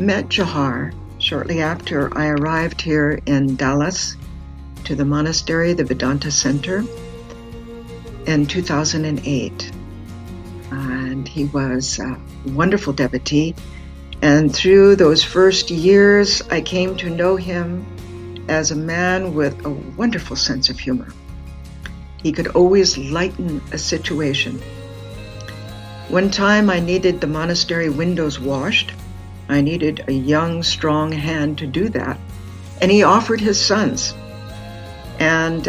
met Jahar shortly after I arrived here in Dallas to the monastery, the Vedanta Center, in 2008. And he was a wonderful devotee. And through those first years, I came to know him as a man with a wonderful sense of humor. He could always lighten a situation. One time I needed the monastery windows washed. I needed a young, strong hand to do that. And he offered his sons. And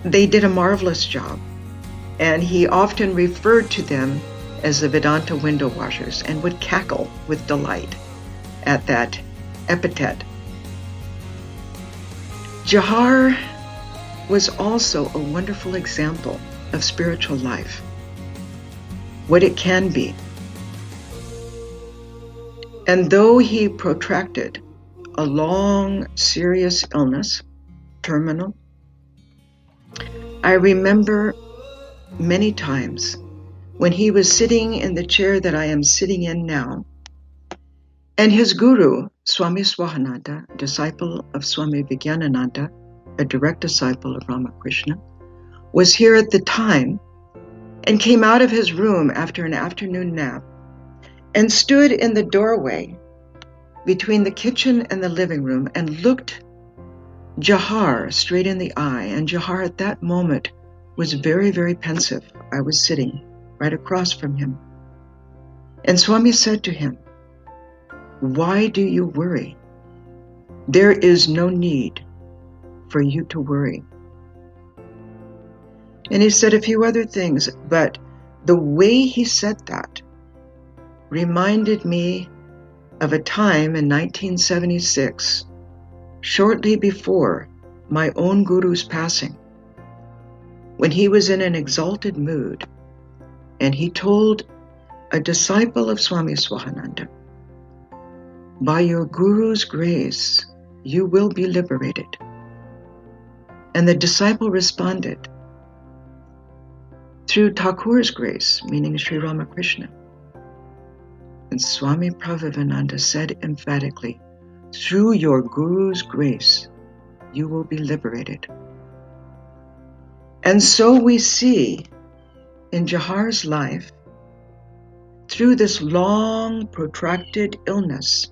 they did a marvelous job. And he often referred to them as the Vedanta window washers and would cackle with delight at that epithet. Jahar was also a wonderful example of spiritual life, what it can be. And though he protracted a long, serious illness, terminal, I remember many times when he was sitting in the chair that I am sitting in now, and his guru, Swami Swahananda, disciple of Swami Vijnanananda, a direct disciple of Ramakrishna, was here at the time and came out of his room after an afternoon nap and stood in the doorway between the kitchen and the living room and looked Jahar straight in the eye. And Jahar at that moment was very, very pensive. I was sitting right across from him. And Swami said to him, "Why do you worry? There is no need for you to worry." And he said a few other things, but the way he said that reminded me of a time in 1976, shortly before my own guru's passing, when he was in an exalted mood, and he told a disciple of Swami Swahananda, "By your guru's grace, you will be liberated." And the disciple responded, "Through Thakur's grace," meaning Sri Ramakrishna. And Swami Prabhavananda said emphatically, "Through your guru's grace, you will be liberated." And so we see in Jahar's life, through this long, protracted illness,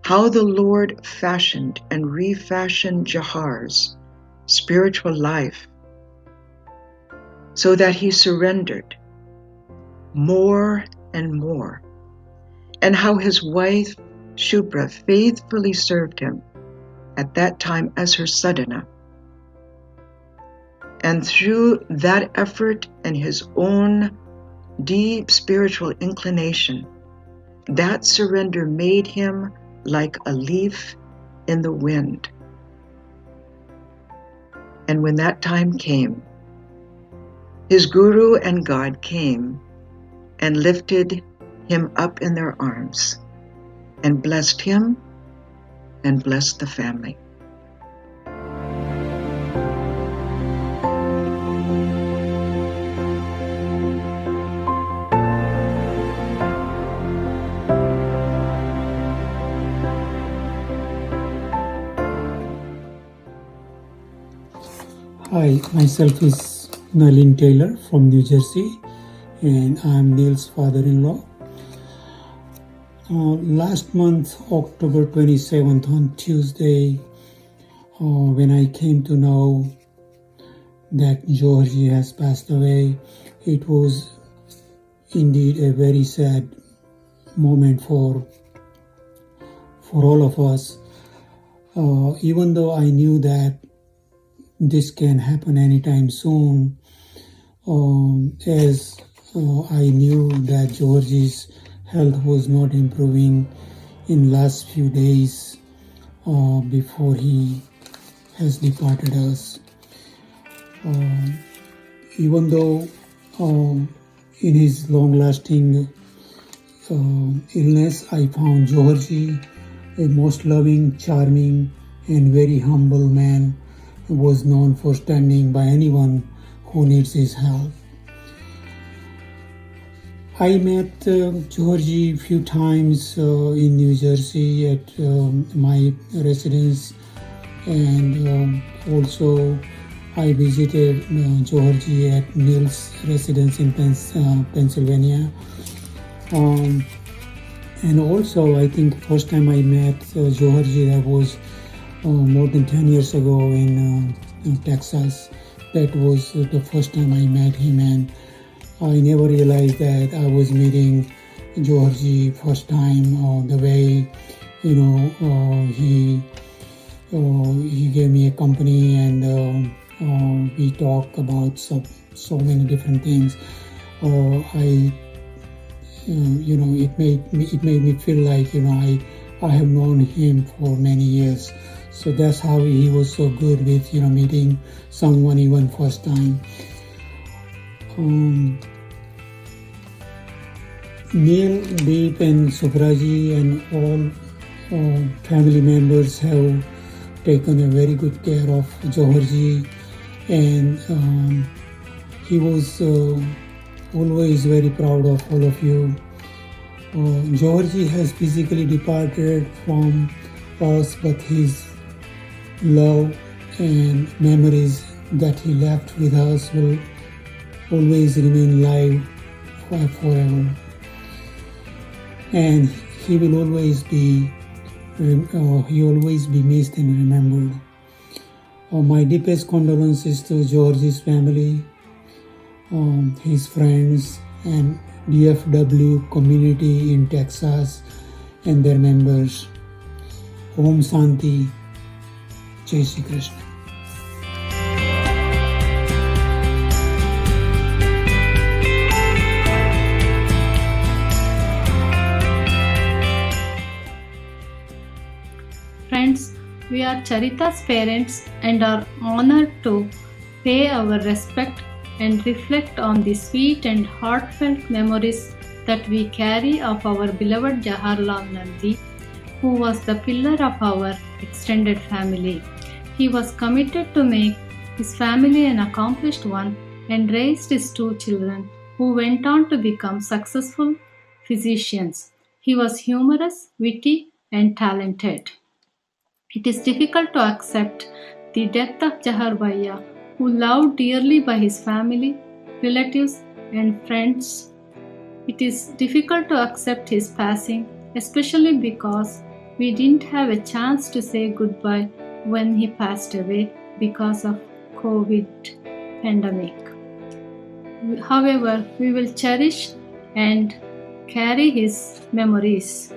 how the Lord fashioned and refashioned Jahar's spiritual life so that he surrendered more and more, and how his wife Shubhra faithfully served him at that time as her sadhana. And through that effort and his own deep spiritual inclination, that surrender made him like a leaf in the wind. And when that time came, his guru and God came and lifted him up in their arms and blessed him and blessed the family. Hi, myself is Nalin Taylor from New Jersey, and I'm Neil's father-in-law. Last month, October 27th, on Tuesday, when I came to know that Georgie has passed away, it was indeed a very sad moment for all of us. Even though I knew that this can happen anytime soon, as I knew that Georgie's health was not improving in last few days before he has departed us. Even though in his long-lasting illness, I found Georgie a most loving, charming, and very humble man who was known for standing by anyone who needs his help. I met Georgie a few times in New Jersey at my residence, and also I visited Georgie at Neil's residence in Pennsylvania. Um, and also, I think first time I met Georgie, that was more than 10 years ago in Texas. That was the first time I met him, and I never realized that I was meeting Georgie first time. The way, he gave me a company, and we talked about so many different things. I it made me feel like I have known him for many years. So that's how he was so good with meeting someone even first time. Neil, Deep, and Subraji and all family members have taken a very good care of Georgie, and he was always very proud of all of you. Georgie has physically departed from us, but his love and memories that he left with us will always remain live forever. And he will always be missed and remembered. My deepest condolences to Georgie's family, his friends, and DFW community in Texas and their members. Om Santi, Jai Shri Krishna. Friends, we are Charita's parents and are honored to pay our respect and reflect on the sweet and heartfelt memories that we carry of our beloved Jaharlal Nandi, who was the pillar of our extended family. He was committed to make his family an accomplished one and raised his two children, who went on to become successful physicians. He was humorous, witty, and talented. It is difficult to accept the death of Jahar Bhaiya, who loved dearly by his family, relatives, and friends. It is difficult to accept his passing, especially because we didn't have a chance to say goodbye when he passed away because of COVID pandemic. However, we will cherish and carry his memories.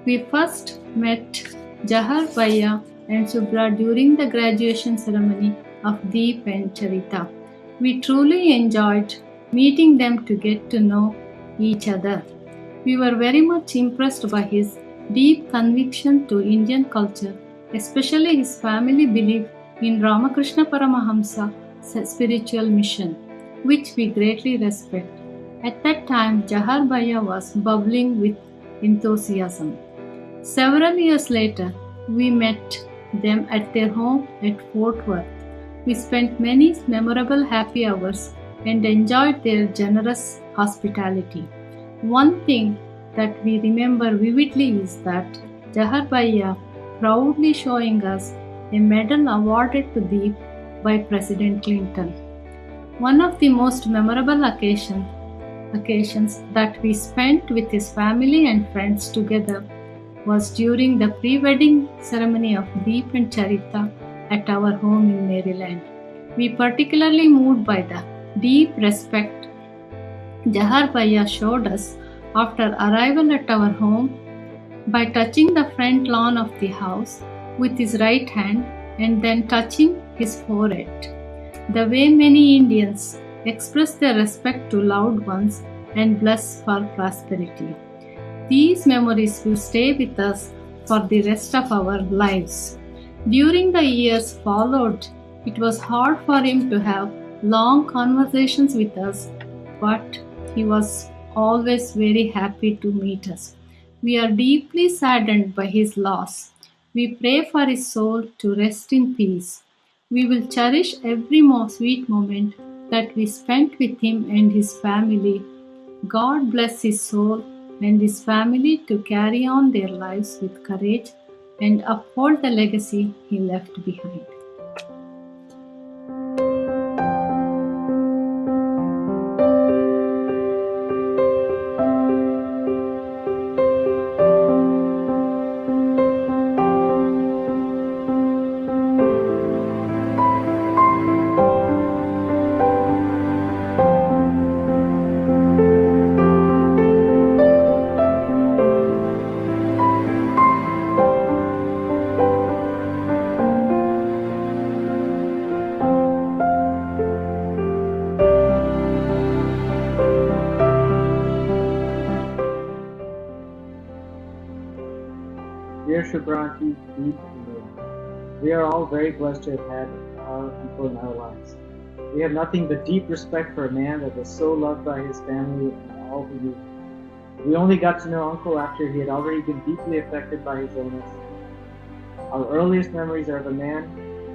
We first met Jahar Bhaiya and Subra during the graduation ceremony of Deep and Charita. We truly enjoyed meeting them to get to know each other. We were very much impressed by his deep conviction to Indian culture, especially his family belief in Ramakrishna Paramahamsa's spiritual mission, which we greatly respect. At that time, Jahar Bhaiya was bubbling with enthusiasm. Several years later, we met them at their home at Fort Worth. We spent many memorable happy hours and enjoyed their generous hospitality. One thing that we remember vividly is that Jahar Bhaiya proudly showing us a medal awarded to Deep by President Clinton. One of the most memorable occasions that we spent with his family and friends together was during the pre-wedding ceremony of Deep and Charita at our home in Maryland. We particularly moved by the deep respect Jahar Bhaiya showed us after arrival at our home by touching the front lawn of the house with his right hand and then touching his forehead. The way many Indians express their respect to loved ones and bless for prosperity. These memories will stay with us for the rest of our lives. During the years followed, it was hard for him to have long conversations with us, but he was always very happy to meet us. We are deeply saddened by his loss. We pray for his soul to rest in peace. We will cherish every more sweet moment that we spent with him and his family God bless his soul and his family to carry on their lives with courage and uphold the legacy he left behind. Dear Shubhranti, Deep and Lynn, we are all very blessed to have had our uncle in our lives. We have nothing but deep respect for a man that was so loved by his family and all who knew him. We only got to know Uncle after he had already been deeply affected by his illness. Our earliest memories are of a man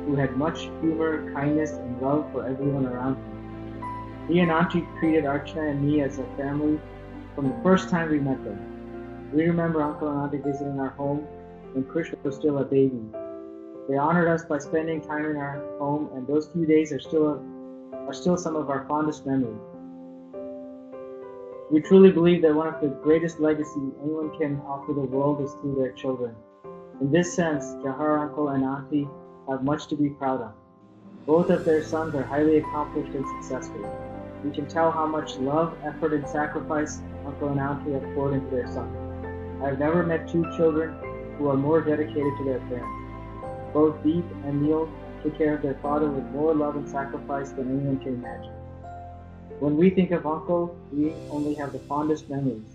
who had much humor, kindness, and love for everyone around him. He and Auntie treated Archana and me as a family from the first time we met them. We remember Uncle and Auntie visiting our home when Krish was still a baby. They honored us by spending time in our home, and those few days are still some of our fondest memories. We truly believe that one of the greatest legacies anyone can offer the world is through their children. In this sense, Jahar uncle and auntie have much to be proud of. Both of their sons are highly accomplished and successful. We can tell how much love, effort, and sacrifice uncle and auntie have poured into their sons. I have never met two children who are more dedicated to their parents. Both Deep and Neil took care of their father with more love and sacrifice than anyone can imagine. When we think of Uncle, we only have the fondest memories.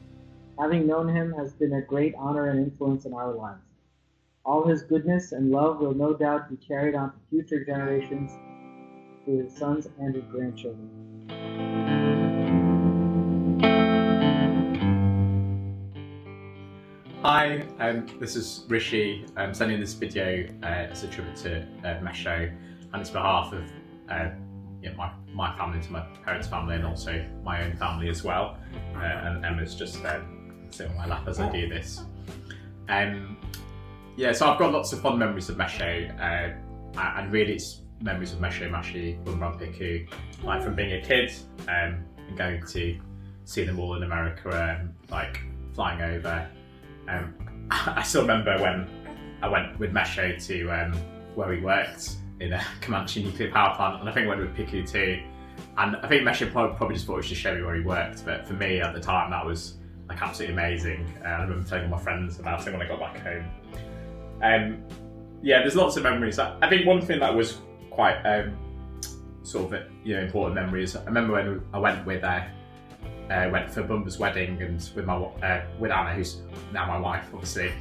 Having known him has been a great honor and influence in our lives. All his goodness and love will no doubt be carried on to future generations to his sons and his grandchildren. Hi, this is Rishi. I'm sending this video as a tribute to Mesho, and it's on behalf of my family, to my parents' family, and also my own family as well. And Emma's just sitting on my lap as I do this. So I've got lots of fond memories of Mesho, and really it's memories of Mesho, Mashi, Bumrang Piku, like from being a kid and going to see them all in America, like flying over. I still remember when I went with Mesho to where he worked in a Comanche nuclear power plant, and I think I went with Piku too. And I think Mesho probably just thought it was to show me where he worked, but for me at the time that was like absolutely amazing. I remember telling my friends about it when I got back home. There's lots of memories. I think one thing that was quite important memory is I remember when I went with went for Bumba's wedding and with Anna, who's now my wife, obviously.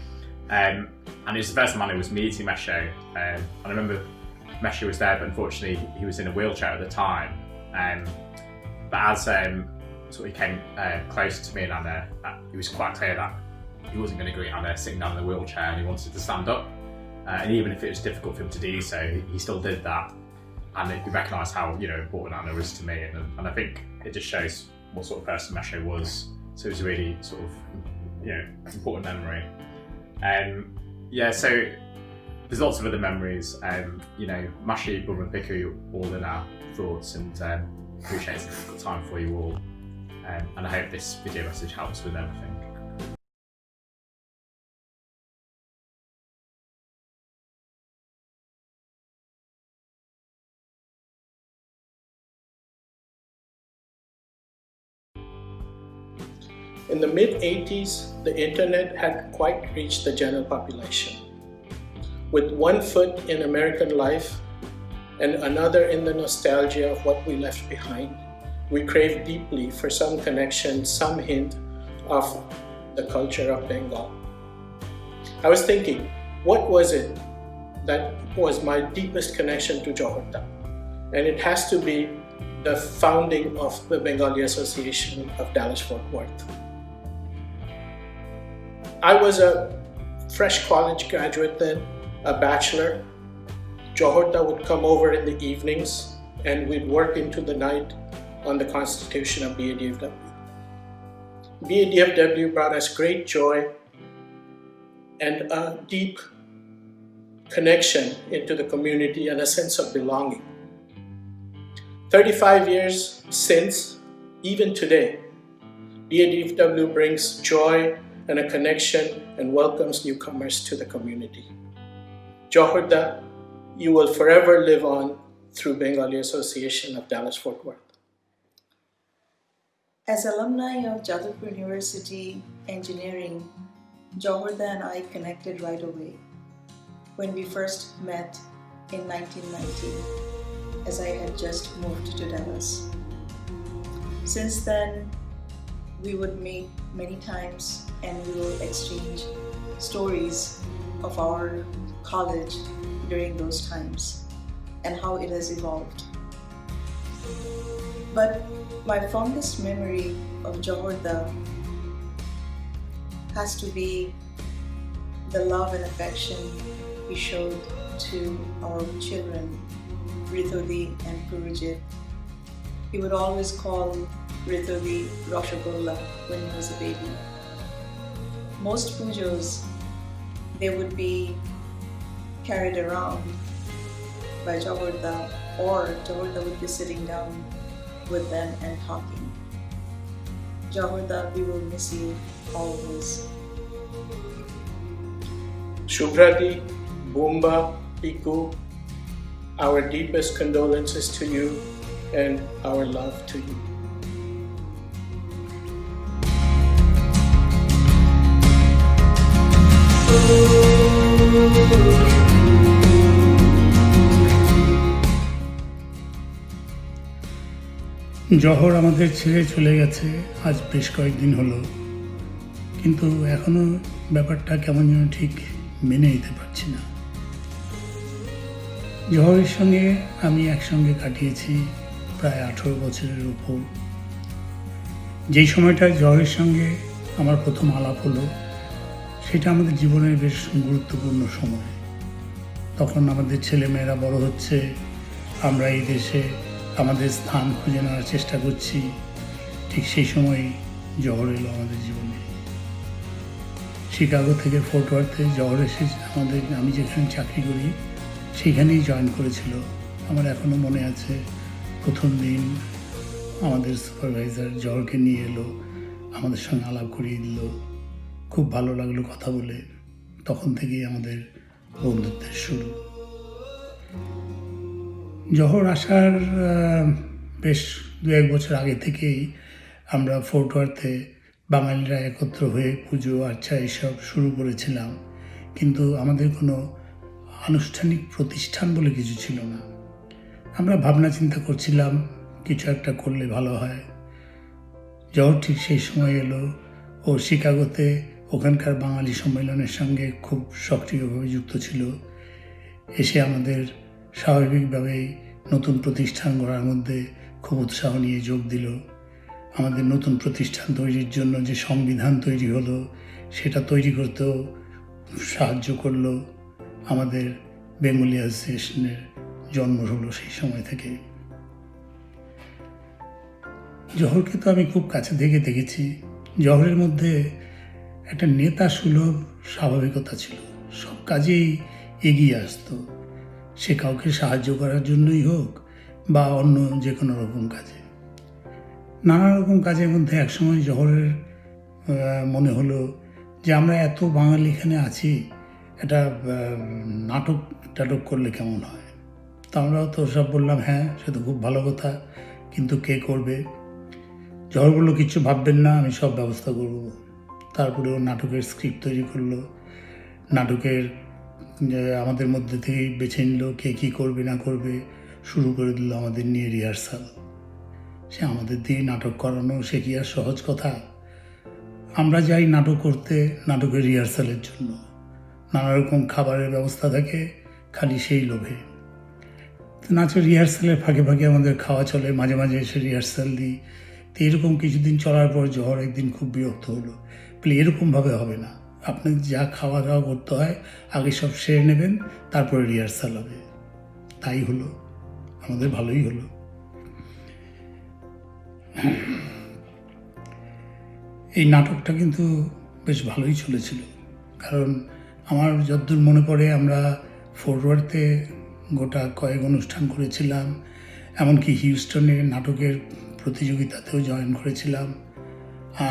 And it was the first time Anna was meeting Mesho. And I remember Mesho was there, but unfortunately he was in a wheelchair at the time. But as he came closer to me and Anna, it was quite clear that he wasn't going to greet Anna sitting down in the wheelchair, and he wanted to stand up. And even if it was difficult for him to do so, he still did that. And he recognised how important Anna was to me, and I think it just shows what sort of person Mesho was. So it was a really sort of important memory. So there's lots of other memories. Mashi, Bumrang Piku, all in our thoughts, and appreciate it's a difficult time for you all. And I hope this video message helps with everything. In the mid-80s, the internet had quite reached the general population. With one foot in American life and another in the nostalgia of what we left behind, we craved deeply for some connection, some hint of the culture of Bengal. I was thinking, what was it that was my deepest connection to Jaharlal? And it has to be the founding of the Bengali Association of Dallas-Fort Worth. I was a fresh college graduate then, a bachelor. Jaharlal would come over in the evenings and we'd work into the night on the constitution of BADFW. DFW brought us great joy and a deep connection into the community and a sense of belonging. 35 years since, even today, DFW brings joy and a connection and welcomes newcomers to the community. Jaharlal, you will forever live on through Bengali Association of Dallas-Fort Worth. As alumni of Jadavpur University Engineering, Jaharlal and I connected right away when we first met in 1990, as I had just moved to Dallas. Since then, we would meet many times and we will exchange stories of our college during those times and how it has evolved. But my fondest memory of Jaharlal has to be the love and affection he showed to our children, Ritudi and Purujit. He would always call Ritudi Rashagolla when he was a baby. Most pujos, they would be carried around by Jaharlal, or Jaharlal would be sitting down with them and talking. Jaharlal, we will miss you always. Shubhrati, Boomba, Piku, our deepest condolences to you and our love to you. জহর আমাদের ছেড়ে চলে গেছে আজ বেশ কয়েকদিন হলো, কিন্তু এখনো ব্যাপারটা কেমন যেন ঠিক মেনে নিতে পারছি না। জহরের সঙ্গে আমি একসঙ্গে কাটিয়েছি প্রায় 18 বছরের উপর। যেই সময়টায় জহরের সঙ্গে আমার প্রথম আলাপ হলো, সেটা আমাদের জীবনের বেশ গুরুত্বপূর্ণ সময়। তখন আমাদের ছেলেমেয়েরা বড় হচ্ছে, আমরা এই দেশে আমাদের স্থান খুঁজে নেওয়ার চেষ্টা করছি। ঠিক সেই সময়ই জহর এলো আমাদের জীবনে। শিকাগো থেকে ফোর্ট ওয়ার্থে জহর এসে আমি যেখানে চাকরি করি সেখানেই জয়েন করেছিল। আমার এখনও মনে আছে, প্রথম দিন আমাদের সুপারভাইজার জহরকে নিয়ে এলো, আমাদের সঙ্গে আলাপ করিয়ে দিল। খুব ভালো লাগলো কথা বলে। তখন থেকেই আমাদের বন্ধুত্বের শুরু। জহর আসার বেশ 2-1 বছর আগে থেকেই আমরা ফোর্ট ওয়ার্থে বাঙালিরা একত্র হয়ে পুজো আর্চা এইসব শুরু করেছিলাম, কিন্তু আমাদের কোনো আনুষ্ঠানিক প্রতিষ্ঠান বলে কিছু ছিল না। আমরা ভাবনা চিন্তা করছিলাম কিছু একটা করলে ভালো হয়। জহর ঠিক সেই সময় এলো। ও শিকাগোতে ওখানকার বাঙালি সম্মেলনের সঙ্গে খুব সক্রিয়ভাবে যুক্ত ছিল। এসে আমাদের স্বাভাবিকভাবেই নতুন প্রতিষ্ঠান গড়ার মধ্যে খুব উৎসাহ নিয়ে যোগ দিল। আমাদের নতুন প্রতিষ্ঠান তৈরির জন্য যে সংবিধান তৈরি হলো, সেটা তৈরি করতেও সাহায্য করলো। আমাদের বেঙ্গলি অ্যাসোসিয়েশনের জন্ম হলো সেই সময় থেকে। জহরকে তো আমি খুব কাছে থেকে দেখেছি। জহরের মধ্যে একটা নেতা সুলভ স্বাভাবিকতা ছিল। সব কাজেই এগিয়ে আসতো, সে কাউকে সাহায্য করার জন্যই হোক বা অন্য যে কোনো রকম কাজে। নানা রকম কাজের মধ্যে একসময় জহরের মনে হলো যে আমরা এত বাঙালি এখানে আছি, একটা নাটক করলে কেমন হয়। তা আমরাও তো সব বললাম হ্যাঁ, সে তো খুব ভালো কথা, কিন্তু কে করবে? জহর বললো কিচ্ছু ভাববেন না, আমি সব ব্যবস্থা করব। তারপরে ও নাটকের স্ক্রিপ্ট তৈরি করলো। নাটকের আমাদের মধ্যে থেকেই বেছে নিল কে কী করবে না করবে, শুরু করে দিল আমাদের নিয়ে রিহার্সাল। সে আমাদের দিয়ে নাটক করানো, সে কি আর সহজ কথা? আমরা যাই নাটক করতে নাটকের রিহার্সালের জন্য। নানা রকম খাবারের ব্যবস্থা থাকে, খালি সেই লোভে। নাচের রিহার্সালের ফাঁকে ফাঁকে আমাদের খাওয়া চলে, মাঝে মাঝে এসে রিহার্সাল দিই। তো এরকম কিছুদিন চলার পর জহর একদিন খুব বিরক্ত হলো, বলে এরকমভাবে হবে না, আপনার যা খাওয়া দাওয়া করতে হয় আগে সব সেরে নেবেন, তারপরে রিহার্সাল হবে। তাই হলো, আমাদের ভালোই হলো। এই নাটকটা কিন্তু বেশ ভালোই চলেছিল, কারণ আমার যতদূর মনে পড়ে আমরা ফরওয়ার্ডে গোটা কয়েক অনুষ্ঠান করেছিলাম, এমনকি হিউস্টনে নাটকের প্রতিযোগিতাতেও জয়েন করেছিলাম।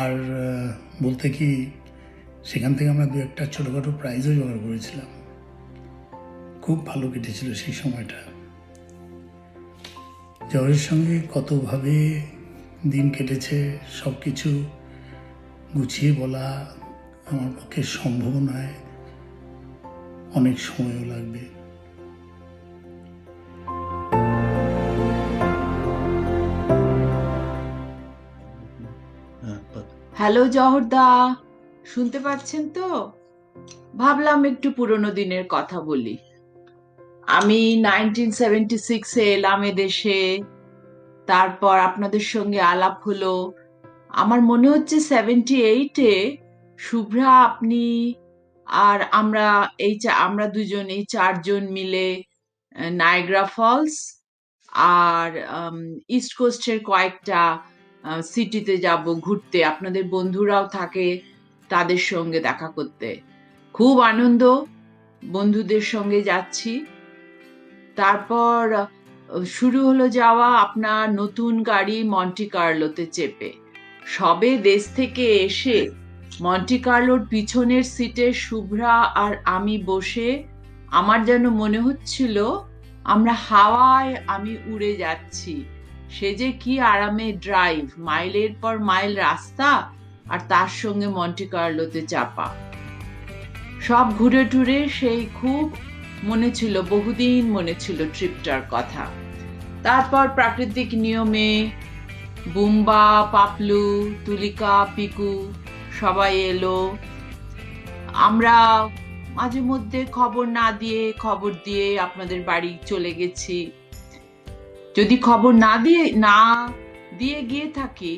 আর বলতে কি, সেখান থেকে আমরা দু একটা ছোটোখাটো প্রাইজও জোগাড় করেছিলাম। খুব ভালো কেটেছিল সেই সময়টা। জয়ের সঙ্গে কতভাবে দিন কেটেছে সব কিছু গুছিয়ে বলা আমার পক্ষে সম্ভব নয়, অনেক সময়ও লাগবে। হ্যালো জহরদা, শুনতে পাচ্ছেন তো? ভাবলাম একটু পুরোনো দিনের কথা বলি। আমি 1976-এ এলাম এদেশে, তারপর আপনাদের সঙ্গে আলাপ হলো। আমার মনে হচ্ছে 78-এ শুভ্রা, আপনি আর আমরা দুজন, এই 4 জন মিলে নায়াগ্রা ফলস আর ইস্ট কোস্টের কয়েকটা সিটিতে যাব ঘুরতে। আপনাদের বন্ধুরাও থাকে, তাদের সঙ্গে দেখা করতে। খুব আনন্দ, বন্ধুদের সঙ্গে যাচ্ছি। তারপর শুরু হলো যাওয়া আপনার নতুন গাড়ি মন্টি কার্লোতে চেপে। সবে দেশ থেকে এসে মন্টি কার্লোর পিছনের সিটে শুভ্রা আর আমি বসে আমার যেন মনে হচ্ছিল আমরা হাওয়ায় আমি উড়ে যাচ্ছি। সে যে কি আরামে ড্রাইভ, মাইলের পর মাইল রাস্তা, আর তার সঙ্গে মন্টি কার্লোতে চাপা। সব ঘুরে টুরে সেই খুব মনে ছিল, বহুদিন মনে ছিল ট্রিপটার কথা। তারপর প্রাকৃতিক নিয়মে বুম্বা, পাপলু, তুলিকা, পিকু সবাই এলো। আমরা মাঝে মধ্যে খবর না দিয়ে, খবর দিয়ে আপনাদের বাড়ি চলে গেছি। যদি খবর না দিয়ে গিয়ে থাকি,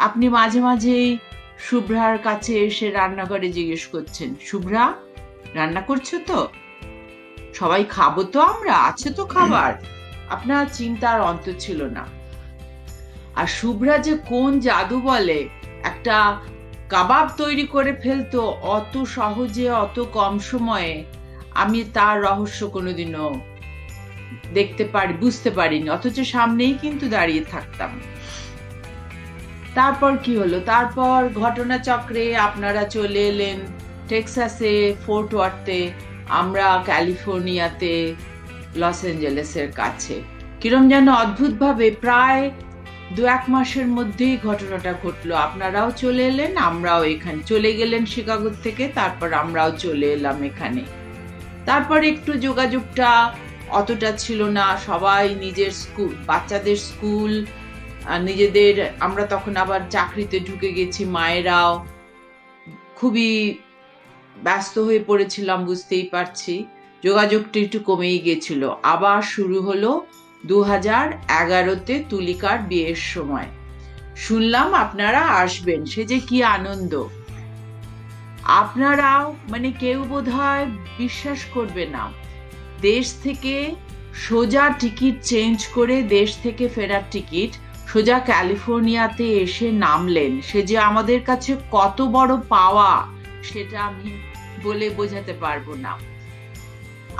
আপনি মাঝে মাঝেই শুভ্রার কাছে এসে রান্নাঘরে জিজ্ঞেস করছেন, শুভ্রা রান্না করছো তো? সবাই খাবো তো, আমরা আছে তো খাবার। আপনার চিন্তার অন্ত ছিল না। আর শুভ্রা যে কোন জাদু বলে, একটা কাবাব তৈরি করে ফেলতো অত সহজে, অত কম সময়ে। আমি তার রহস্য কোনোদিনও বুঝতে পারিনি, অথচ সামনেই কিন্তু দাঁড়িয়ে থাকতাম। তারপর কি হলো? তারপর ঘটনাচক্রে আপনারা চলে এলেন টেক্সাসে, ফোর্ট ওয়ার্থে, আমরা ক্যালিফোর্নিয়াতে, লস অ্যাঞ্জেলেসের কাছে। কিরম যেন অদ্ভুতভাবে প্রায় 2-1 মাসের মধ্যেই ঘটনাটা ঘটলো। আপনারাও চলে এলেন, আমরাও এখানে চলে গেলেন শিকাগো থেকে, তারপর আমরাও চলে এলাম এখানে। তারপর একটু যোগাযোগটা অতটা ছিল না, সবাই নিজের স্কুল, বাচ্চাদের স্কুল, নিজেদের, আমরা তখন আবার চাকরিতে ঢুকে গেছি, মায়েরাও খুবই ব্যস্ত হয়ে পড়েছিলাম, বুঝতেই পারছি। যোগাযোগটা একটু কমেই গেছিল। আবার শুরু হলো 2011-তে তুলিকার বিয়ের সময়। শুনলাম আপনারা আসবেন, সে যে কি আনন্দ! আপনারাও, মানে কেউ বোধহয় বিশ্বাস করবে না, দেশ থেকে সোজা টিকিট চেঞ্জ করে, দেশ থেকে ফেরার টিকিট, সোজা ক্যালিফোর্নিয়াতে এসে নামলেন। সে যে আমাদের কাছে কত বড় পাওয়া, সেটা আমি বলে বোঝাতে পারবো না।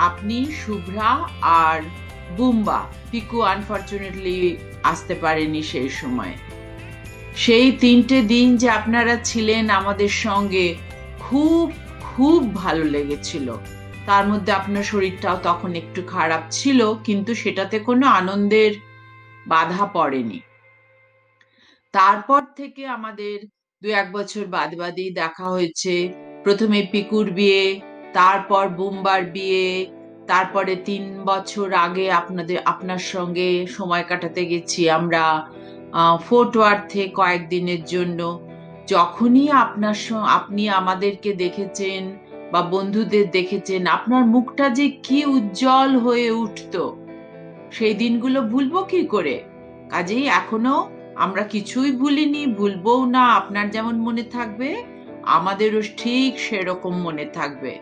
আপনি, শুভ্রা আর বুম্বা, পিকু আনফরচুনেটলি আসতে পারেনি সেই সময়। সেই 3টে দিন যে আপনারা ছিলেন আমাদের সঙ্গে, খুব খুব ভালো লেগেছিল। তার মধ্যে আপনার শরীরটাও তখন একটু খারাপ ছিল, কিন্তু সেটাতে কোনো আনন্দের বাধা পড়েনি। তারপর থেকে আমাদের 2-1 বছর বাদেই দেখা হয়েছে। প্রথমে পিকুর বিয়ে, তারপর বুম্বার বিয়ে, তারপরে 3 বছর আগে আপনার সঙ্গে সময় কাটাতে গেছি আমরা ফোর্ট ওয়ার্থে কয়েকদিনের জন্য। যখনই আপনি আমাদেরকে দেখেছেন বা বন্ধুদের দেখেছেন, আপনার মুখটা যে কি উজ্জ্বল হয়ে উঠতো, সেই দিনগুলো ভুলবো কি করে? কাজেই এখনো আমরা কিছুই ভুলিনি, ভুলবও না। আপনার যেমন মনে থাকবে, আমাদেরও ঠিক সেরকম মনে থাকবে।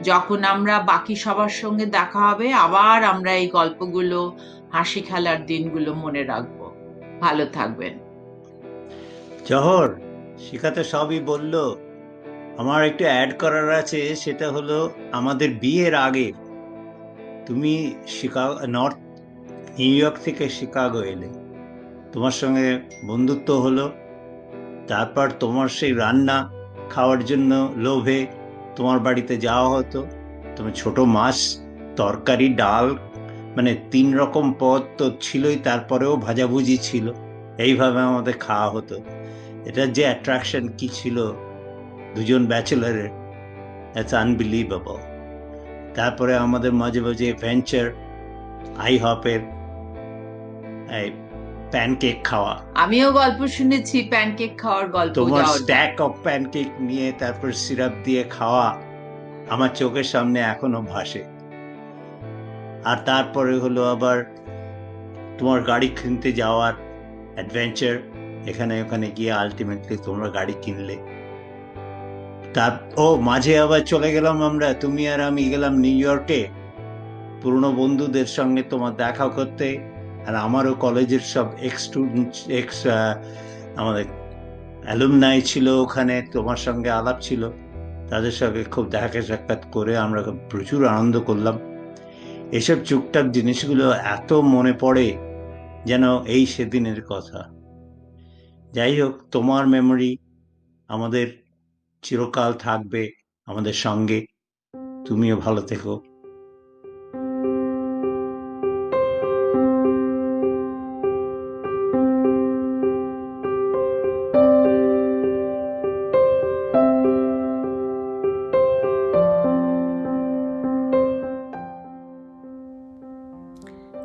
যখন আমরা বাকি সবার সঙ্গে দেখা হবে, আবার আমরা এই গল্পগুলো, হাসি খেলার দিনগুলো মনে রাখবো। ভালো থাকবেন। জহর, শিখা তো সবই বললো। আমার একটু অ্যাড করার আছে, সেটা হলো আমাদের বিয়ের আগে তুমি নর্থ নিউ ইয়র্ক থেকে শিকাগো এলে, তোমার সঙ্গে বন্ধুত্ব হলো। তারপর তোমার সেই রান্না খাওয়ার জন্য লোভে তোমার বাড়িতে যাওয়া হতো। তুমি ছোট মাছ, তরকারি, ডাল, মানে 3 রকম পদ তো ছিলই, তারপরেও ভাজাভুজি ছিল। এইভাবে আমাদের খাওয়া হতো। এটার যে অ্যাট্রাকশন কি ছিল দুজন ব্যাচেলারের, দ্যাটস আনবিলিভেবল। তারপরে আমাদের মাঝে মাঝে ভেঞ্চার, আইহপের এই প্যানকেক খাওয়া। আমিও গল্প শুনেছি প্যানকেক খাওয়ার গল্প। তোমার জহরদা, স্ট্যাক অফ প্যানকেক নিয়ে তারপর সিরাপ দিয়ে খাওয়া আমার চোখের সামনে এখনো ভাসে। আর তারপরে হলো আবার তোমার গাড়ি কিনতে যাওয়ার অ্যাডভেঞ্চার, এখানে ওখানে গিয়ে আলটিমেটলি তোমরা গাড়ি কিনলে। তার মাঝে আবার চলে গেলাম আমরা, তুমি আর আমি গেলাম নিউ ইয়র্কে পুরনো বন্ধুদের সঙ্গে তোমার দেখা করতে। আর আমারও কলেজের সব আমাদের অ্যালুমনাই ছিল ওখানে, তোমার সঙ্গে আলাপ ছিল, তাদের সঙ্গে খুব দেখা সাক্ষাৎ করে আমরা প্রচুর আনন্দ করলাম। এসব টুকটাক জিনিসগুলো এত মনে পড়ে যেন এই সেদিনের কথা। যাই হোক, তোমার মেমোরি আমাদের চিরকাল থাকবে আমাদের সঙ্গে। তুমিও ভালো থেকো।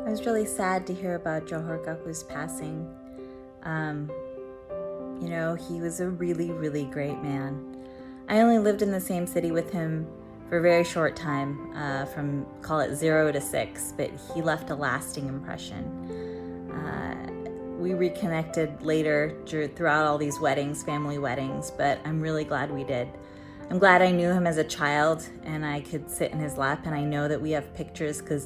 I was really sad to hear about Johor Kaku's passing. He was a really, really great man. I only lived in the same city with him for a very short time, from call it 0 to 6, but he left a lasting impression. We reconnected later throughout all these weddings, family weddings, but I'm really glad we did. I'm glad I knew him as a child and I could sit in his lap, and I know that we have pictures because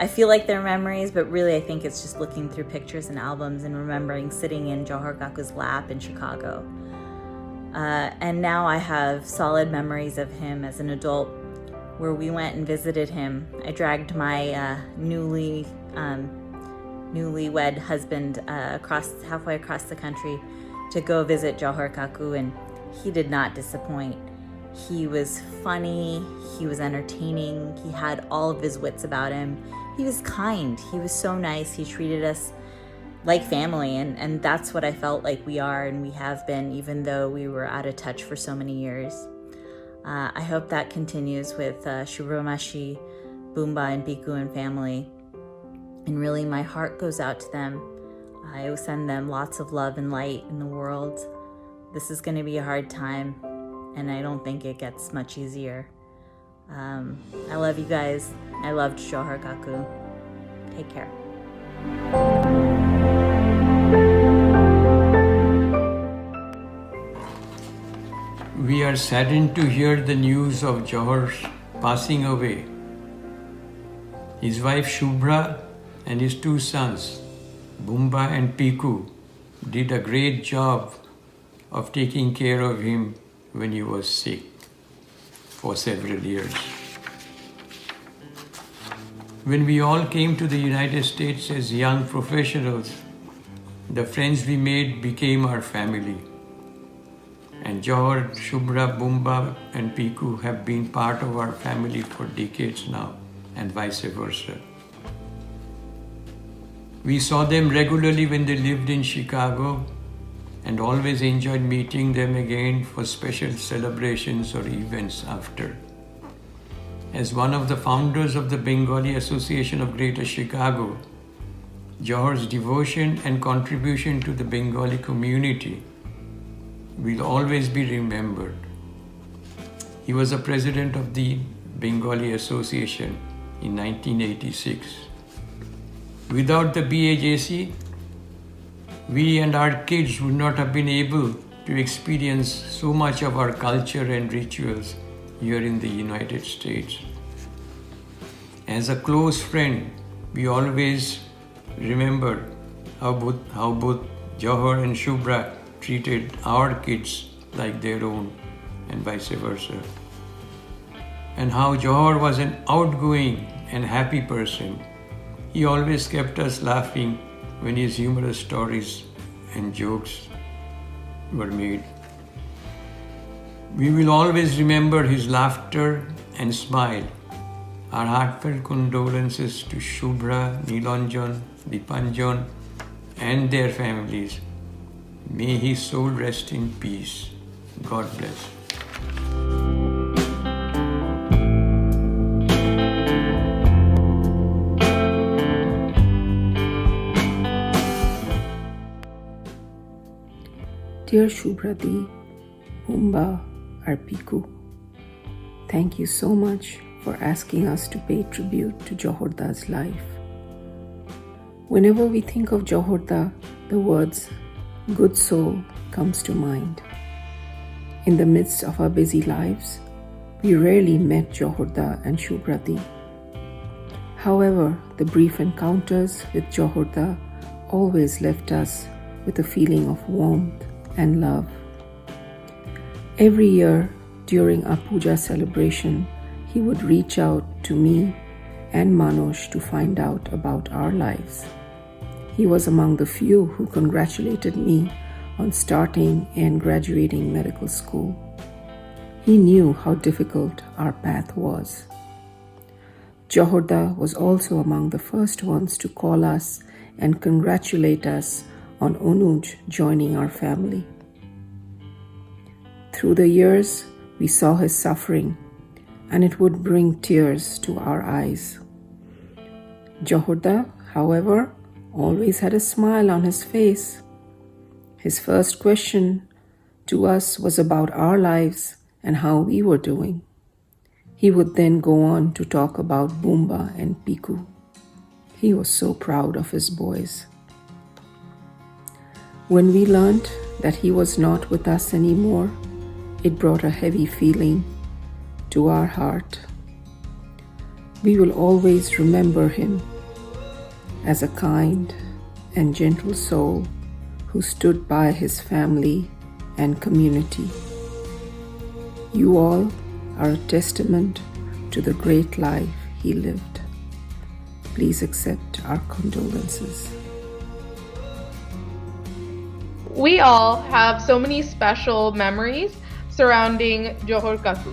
I feel like they're memories, but really I think it's just looking through pictures and albums and remembering sitting in Johor Kaku's lap in Chicago. And now I have solid memories of him as an adult where we went and visited him. I dragged my newlywed husband halfway across the country to go visit Johor Kaku, and he did not disappoint. He was funny, he was entertaining, he had all of his wits about him. He was kind, he was so nice, he treated us like family, and that's what I felt like we are and we have been, even though we were out of touch for so many years. I hope that continues with Shubhramashi, Boomba, and Biku and family. And really my heart goes out to them. I will send them lots of love and light in the world. This is going to be a hard time, and I don't think it gets much easier. I love you guys. I loved Johor Kaku. Take care. We are saddened to hear the news of Johor's passing away. His wife Shubhra and his 2 sons, Boomba and Piku, did a great job of taking care of him when he was sick for several years. When we all came to the United States as young professionals, the friends we made became our family. And Johor, Shubhra, Boomba and Piku have been part of our family for decades now, and vice versa. We saw them regularly when they lived in Chicago and always enjoyed meeting them again for special celebrations or events after. As one of the founders of the Bengali Association of Greater Chicago, Johor's devotion and contribution to the Bengali community will always be remembered. He was a president of the Bengali Association in 1986. Without the BAJC, we and our kids would not have been able to experience so much of our culture and rituals here in the United States. As a close friend, we always remember how both Johor and Shubhra treated our kids like their own, and vice versa. And how Johar was an outgoing and happy person. He always kept us laughing when his humorous stories and jokes were made. We will always remember his laughter and smile. Our heartfelt condolences to Shubhra, Nilanjan, Dipanjan, and their families. May his soul rest in peace. God bless. Dear Shubhrati, Bumba, or Piku, thank you so much for asking us to pay tribute to Johorda's life. Whenever we think of Johorda, the words good soul comes to mind. In the midst of our busy lives, we rarely met Johorda and Shubhrati. However, the brief encounters with Johorda always left us with a feeling of warmth and love. Every year during our puja celebration, he would reach out to me and Manoj to find out about our lives. He was among the few who congratulated me on starting and graduating medical school. He knew how difficult our path was. Johorda was also among the first ones to call us and congratulate us on Onuj joining our family. Through the years, we saw his suffering, and it would bring tears to our eyes. Johorda, however, always had a smile on his face. His first question to us was about our lives and how we were doing. He would then go on to talk about Bumba and Piku. He was so proud of his boys. When we learned that he was not with us anymore, it brought a heavy feeling to our heart. We will always remember him as a kind and gentle soul who stood by his family and community. You all are a testament to the great life he lived. Please accept our condolences. We all have so many special memories surrounding Johor Kaku,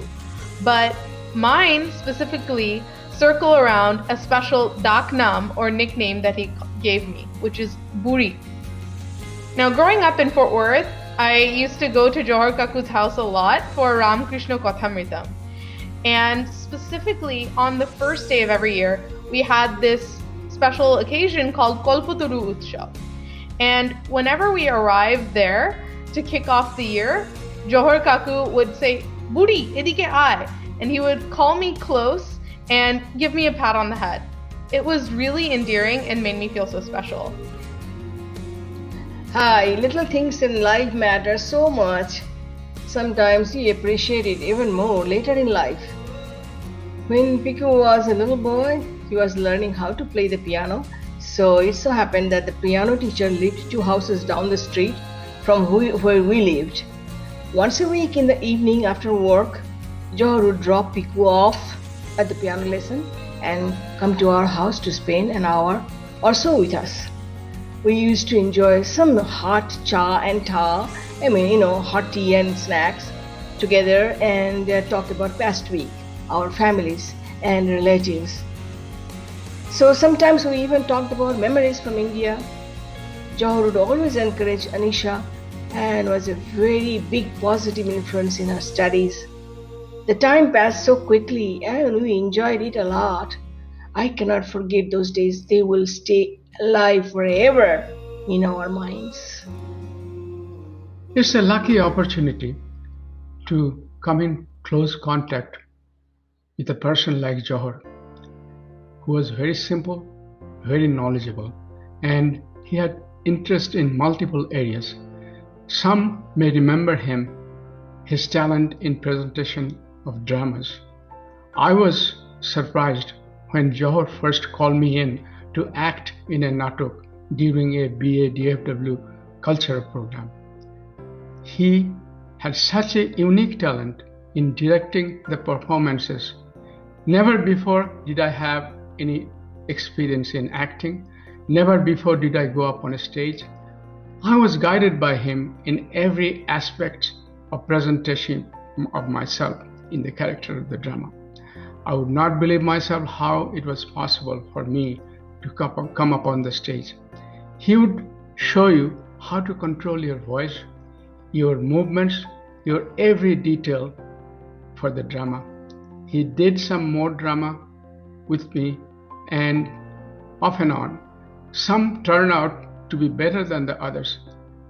but mine specifically circle around a special daknam or nickname that he gave me, which is Buri. Now, growing up in Fort Worth, I used to go to Johor Kaku's house a lot for Ramakrishna Kathamritam. And specifically on the first day of every year, we had this special occasion called Kolputuru Utshav. And whenever we arrived there to kick off the year, Johor Kaku would say, "Budi, edike aaye," and he would call me close and give me a pat on the head. It was really endearing and made me feel so special. Hi, little things in life matter so much. Sometimes you appreciate it even more later in life. When Piku was a little boy, he was learning how to play the piano. So it so happened that the piano teacher lived 2 houses down the street from where we lived. Once a week in the evening after work, Johor would drop Piku off at the piano lesson and come to our house to spend an hour or so with us. We used to enjoy some hot cha and ta, hot tea and snacks together and talk about past week, our families and relatives. So sometimes we even talked about memories from India. Johor would always encourage Anisha and was a very big positive influence in her studies. The time passed so quickly and we enjoyed it a lot. I cannot forget those days. They will stay alive forever in our minds. It's a lucky opportunity to come in close contact with a person like Johor, who was very simple, very knowledgeable, and he had interest in multiple areas. Some may remember him, his talent in presentation of dramas. I was surprised when Johor first called me in to act in a natok during a BA DFW cultural program. He had such a unique talent in directing the performances. Never before did I have any experience in acting. Never before did I go up on a stage. I was guided by him in every aspect of presentation of myself in the character of the drama. I would not believe myself how it was possible for me to come up on the stage. He would show you how to control your voice, your movements, your every detail for the drama. He did some more drama with me, and off and on. Some turned out to be better than the others,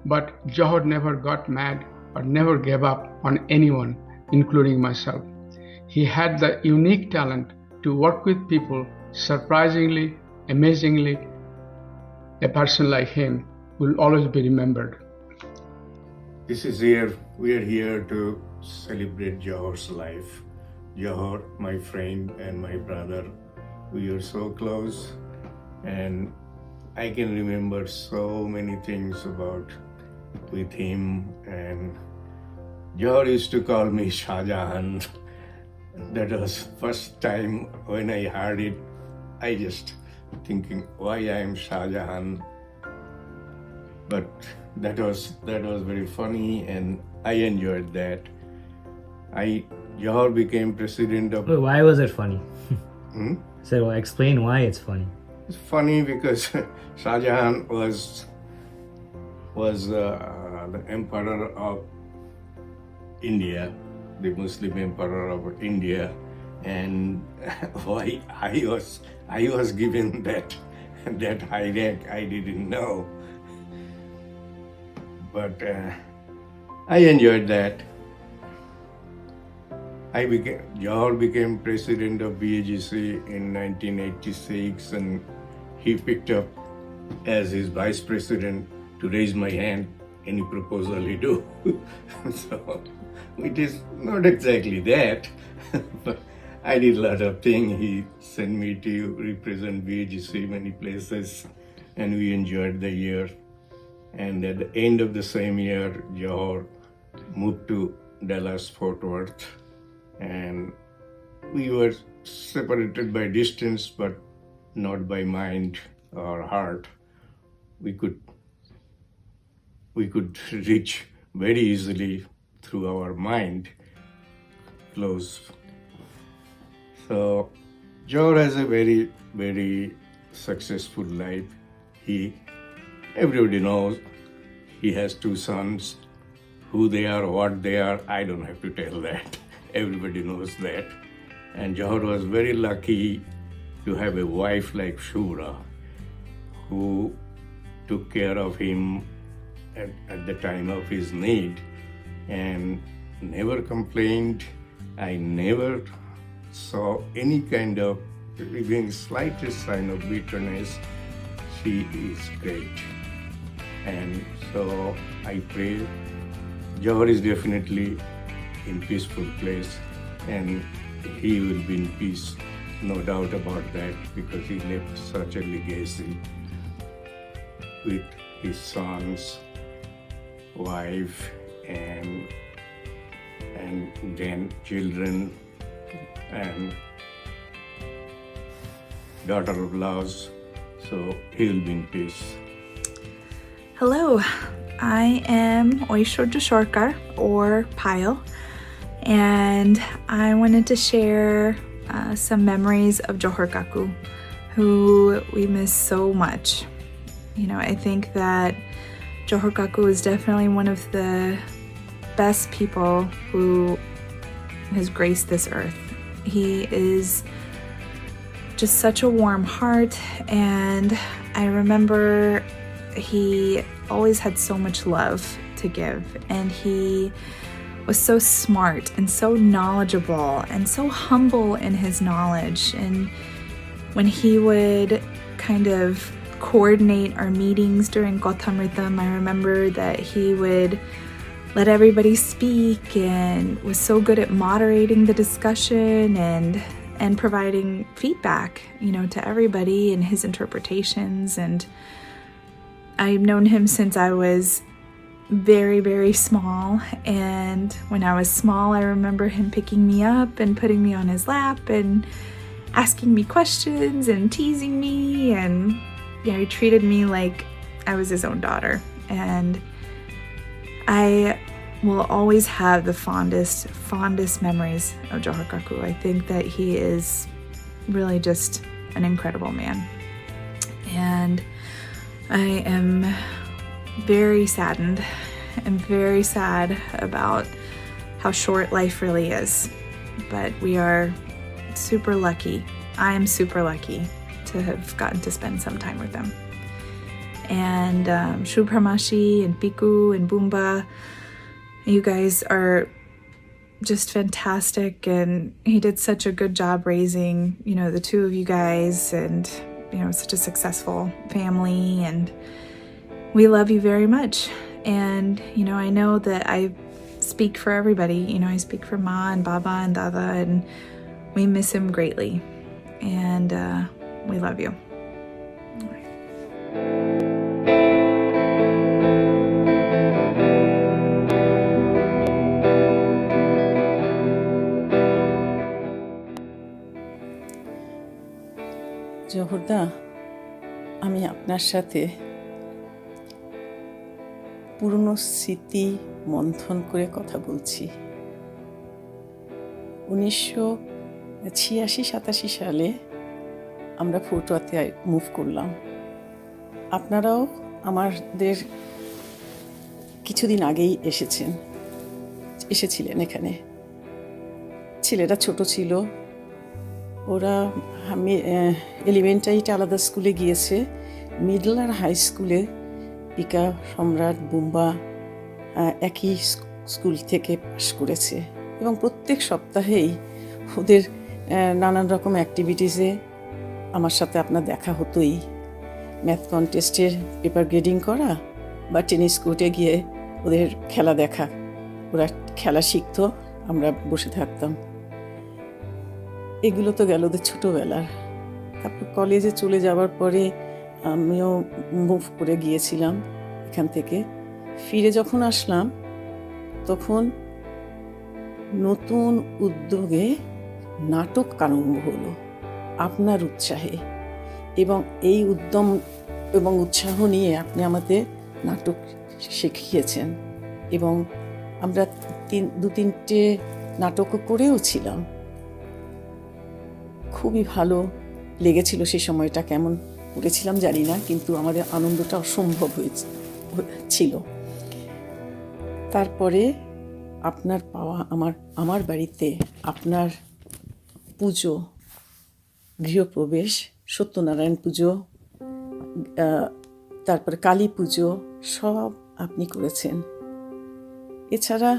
but Johor never got mad or never gave up on anyone, including myself. He had the unique talent to work with people. Surprisingly, amazingly, a person like him will always be remembered. We are here to celebrate Johor's life. Johor, my friend and my brother, we are so close, and I can remember so many things with him. And Johor used to call me Shah Jahan. That was first time when I heard it. I just thinking why I am Shah Jahan. But that was very funny, and I enjoyed that. Johor became president of. Wait, why was it funny? So explain why it's funny. It's funny because Shah Jahan was the emperor of India, the Muslim emperor of India, and why I was given that high rank, I didn't know. But I enjoyed that. Johor became president of BAGC in 1986, and he picked up as his vice president to raise my hand any proposal he do. So it is not exactly that, but I did a lot of things. He sent me to represent BAGC many places, and we enjoyed the year. And at the end of the same year, Johor moved to Dallas-Fort Worth, and we were separated by distance, but not by mind or heart. We could reach very easily through our mind close. So Johor has a very, very successful life. Everybody knows he has 2 sons. Who they are, what they are, I don't have to tell that. Everybody knows that. And Johor was very lucky to have a wife like Shura, who took care of him at the time of his need and never complained. I never saw any kind of, even slightest sign of bitterness. She is great. And so I pray Johor is definitely in peaceful place, and he will be in peace, no doubt about that, because he left such a legacy with his sons, wife, and then children and daughter-in-laws. So he will be in peace. Hello, I am Oisho Sorkar, or Pyle, and I wanted to share some memories of Johor Kaku, who we miss so much. You know, I think that Johor Kaku is definitely one of the best people who has graced this earth. He is just such a warm heart, and I remember he always had so much love to give, and he was so smart and so knowledgeable and so humble in his knowledge. And when he would kind of coordinate our meetings during Gothamritam, I remember that he would let everybody speak and was so good at moderating the discussion and providing feedback, you know, to everybody and his interpretations. And I've known him since I was very, very small. And when I was small, I remember him picking me up and putting me on his lap and asking me questions and teasing me. And, you know, he treated me like I was his own daughter. And I will always have the fondest memories of Johor Kaku. I think that he is really just an incredible man. And I am very saddened and very sad about how short life really is. But we are super lucky. I am super lucky to have gotten to spend some time with him. And Shubhramashi and Piku and Boomba, you guys are just fantastic, and he did such a good job raising, you know, the two of you guys, and, you know, such a successful family, and we love you very much. And, you know, I know that I speak for everybody, you know, I speak for Ma and Baba and Dada, and we miss him greatly, and we love you. জহরদা, আমি আপনার সাথে পুরনো স্মৃতি মন্থন করে কথা বলছি। 1986-87 সালে আমরা ফোর্টওয়ার্থে মুভ করলাম। আপনারাও আমাদের কিছুদিন আগেই এসেছিলেন এখানে। ছেলেরা ছোট ছিল, ওরা এলিমেন্টারিটা আলাদা স্কুলে গিয়েছে, মিডল আর হাই স্কুলে পিকা, সম্রাট, বুম্বা একই স্কুল থেকে পাশ করেছে, এবং প্রত্যেক সপ্তাহেই ওদের নানান রকম অ্যাক্টিভিটিসে আমার সাথে আপনার দেখা হতোই। ম্যাথ কন্টেস্টের পেপার গ্রেডিং করা বা টেনিস কোর্টে গিয়ে ওদের খেলা দেখা, ওরা খেলা শিখতো, আমরা বসে থাকতাম। এগুলো তো গেল ওদের ছোটোবেলার। তারপর কলেজে চলে যাওয়ার পরে আমিও মুভ করে গিয়েছিলাম এখান থেকে। ফিরে যখন আসলাম তখন নতুন উদ্যোগে নাটক আরম্ভ হলো আপনার উৎসাহে, এবং এই উদ্যম এবং উৎসাহ নিয়ে আপনি আমাদের নাটক শিখিয়েছেন, এবং আমরা 2-3টে নাটকও করেও ছিলাম। খুবই ভালো লেগেছিল সেই সময়টা। কেমন করেছিলাম জানি না, কিন্তু আমাদের আনন্দটা অসম্ভব ছিল। তারপরে আপনার পাওয়া আমার বাড়িতে আপনার পুজো, গৃহপ্রবেশ, সত্যনারায়ণ পুজো, তারপরে কালী পুজো সব আপনি করেছেন। এছাড়া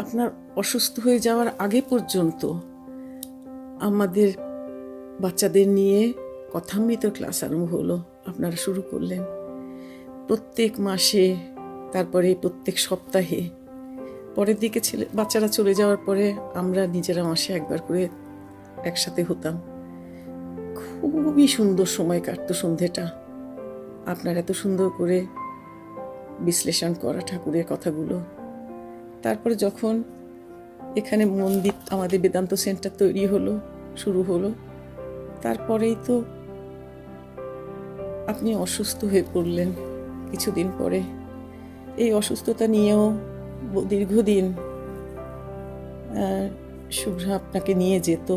আপনার অসুস্থ হয়ে যাওয়ার আগে পর্যন্ত আমাদের বাচ্চাদের নিয়ে কথামৃত ক্লাস আরম্ভ হলো, আপনারা শুরু করলেন প্রত্যেক মাসে, তারপরে প্রত্যেক সপ্তাহে। পরের দিকে বাচ্চারা চলে যাওয়ার পরে আমরা নিজেরা মাসে একবার করে একসাথে হতাম। খুবই সুন্দর সময় কাটতো সন্ধ্যেটা। আপনার এত সুন্দর করে বিশ্লেষণ করা ঠাকুরের কথাগুলো। তারপরে যখন এখানে মন্দির, আমাদের বেদান্ত সেন্টার তৈরি হলো, শুরু হলো, তারপরেই তো আপনি অসুস্থ হয়ে পড়লেন কিছুদিন পরে। এই অসুস্থতা নিয়েও দীর্ঘদিন শুভ্রা আপনাকে নিয়ে যেত।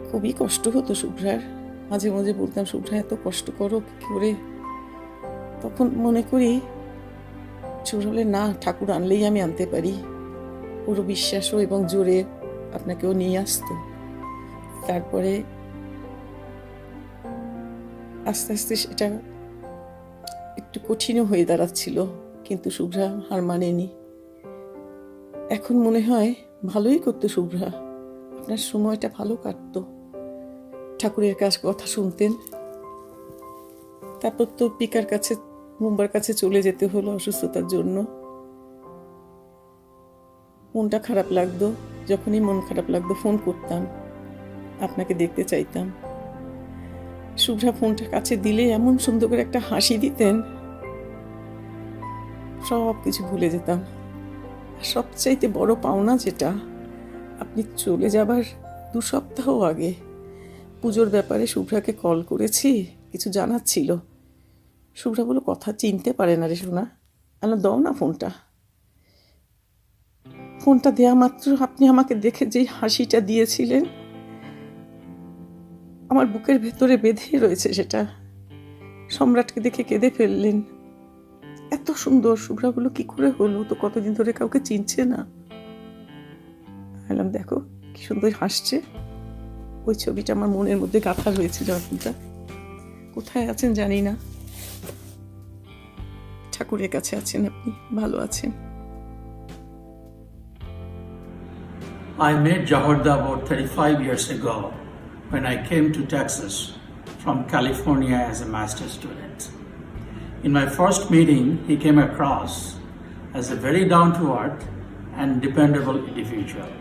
খুবই কষ্ট হতো শুভ্রার। মাঝে মাঝে বলতাম, শুভ্রা এত কষ্ট করো কী করে? তখন মনে করি শুভ্রা বলে, না, ঠাকুর আনলেই আমি আনতে পারি। পুরো বিশ্বাসও এবং জোরে আপনাকেও নিয়ে আসতো। তারপরে আস্তে আস্তে সেটা একটু কঠিনও হয়ে দাঁড়াচ্ছিল, কিন্তু শুভ্রা হার মানেনি। এখন মনে হয় ভালোই করতো শুভ্রা, আপনার সময়টা ভালো কাটতো, ঠাকুরের কাছে কথা শুনতেন। তারপর তো পিকার কাছে, মুম্বার কাছে চলে যেতে হলো অসুস্থতার জন্য। মনটা খারাপ লাগতো, যখনই মন খারাপ লাগতো ফোন করতাম, আপনাকে দেখতে চাইতাম। শুভ্রা ফোনটা কাছে দিলে এমন সুন্দর করে একটা হাসি দিতেন, সব কিছু ভুলে যেতাম। আর সবচাইতে বড় পাওনা যেটা, আপনি চলে যাবার 2 সপ্তাহ আগে পুজোর ব্যাপারে শুভ্রাকে কল করেছি, কিছু জানার ছিল। শুভ্রা বলে কথা চিনতে পারে না রে সোনা, দাও না ফোনটা। ফোনটা দেয়া মাত্র আপনি আমাকে দেখে যেই হাসিটা দিয়েছিলেন, আমার বুকের ভেতরে বেঁধে রয়েছে সেটা। সম্রাটকে দেখে কেঁদে ফেললেন। এত সুন্দর, শুভ্রা বলল কি করে হলো, তো কতদিন ধরে কাউকে চিনছে না। বললাম দেখো কি সুন্দর হাসছে। ওই ছবিটা আমার মনের মধ্যে গাঁথা রয়েছিল। আপনারা কোথায় আছেন জানি না, ঠাকুরের কাছে আছেন, আপনি ভালো আছেন। I met Jaharda about 35 years ago when I came to Texas from California as a master's student. In my first meeting, he came across as a very down-to-earth and dependable individual.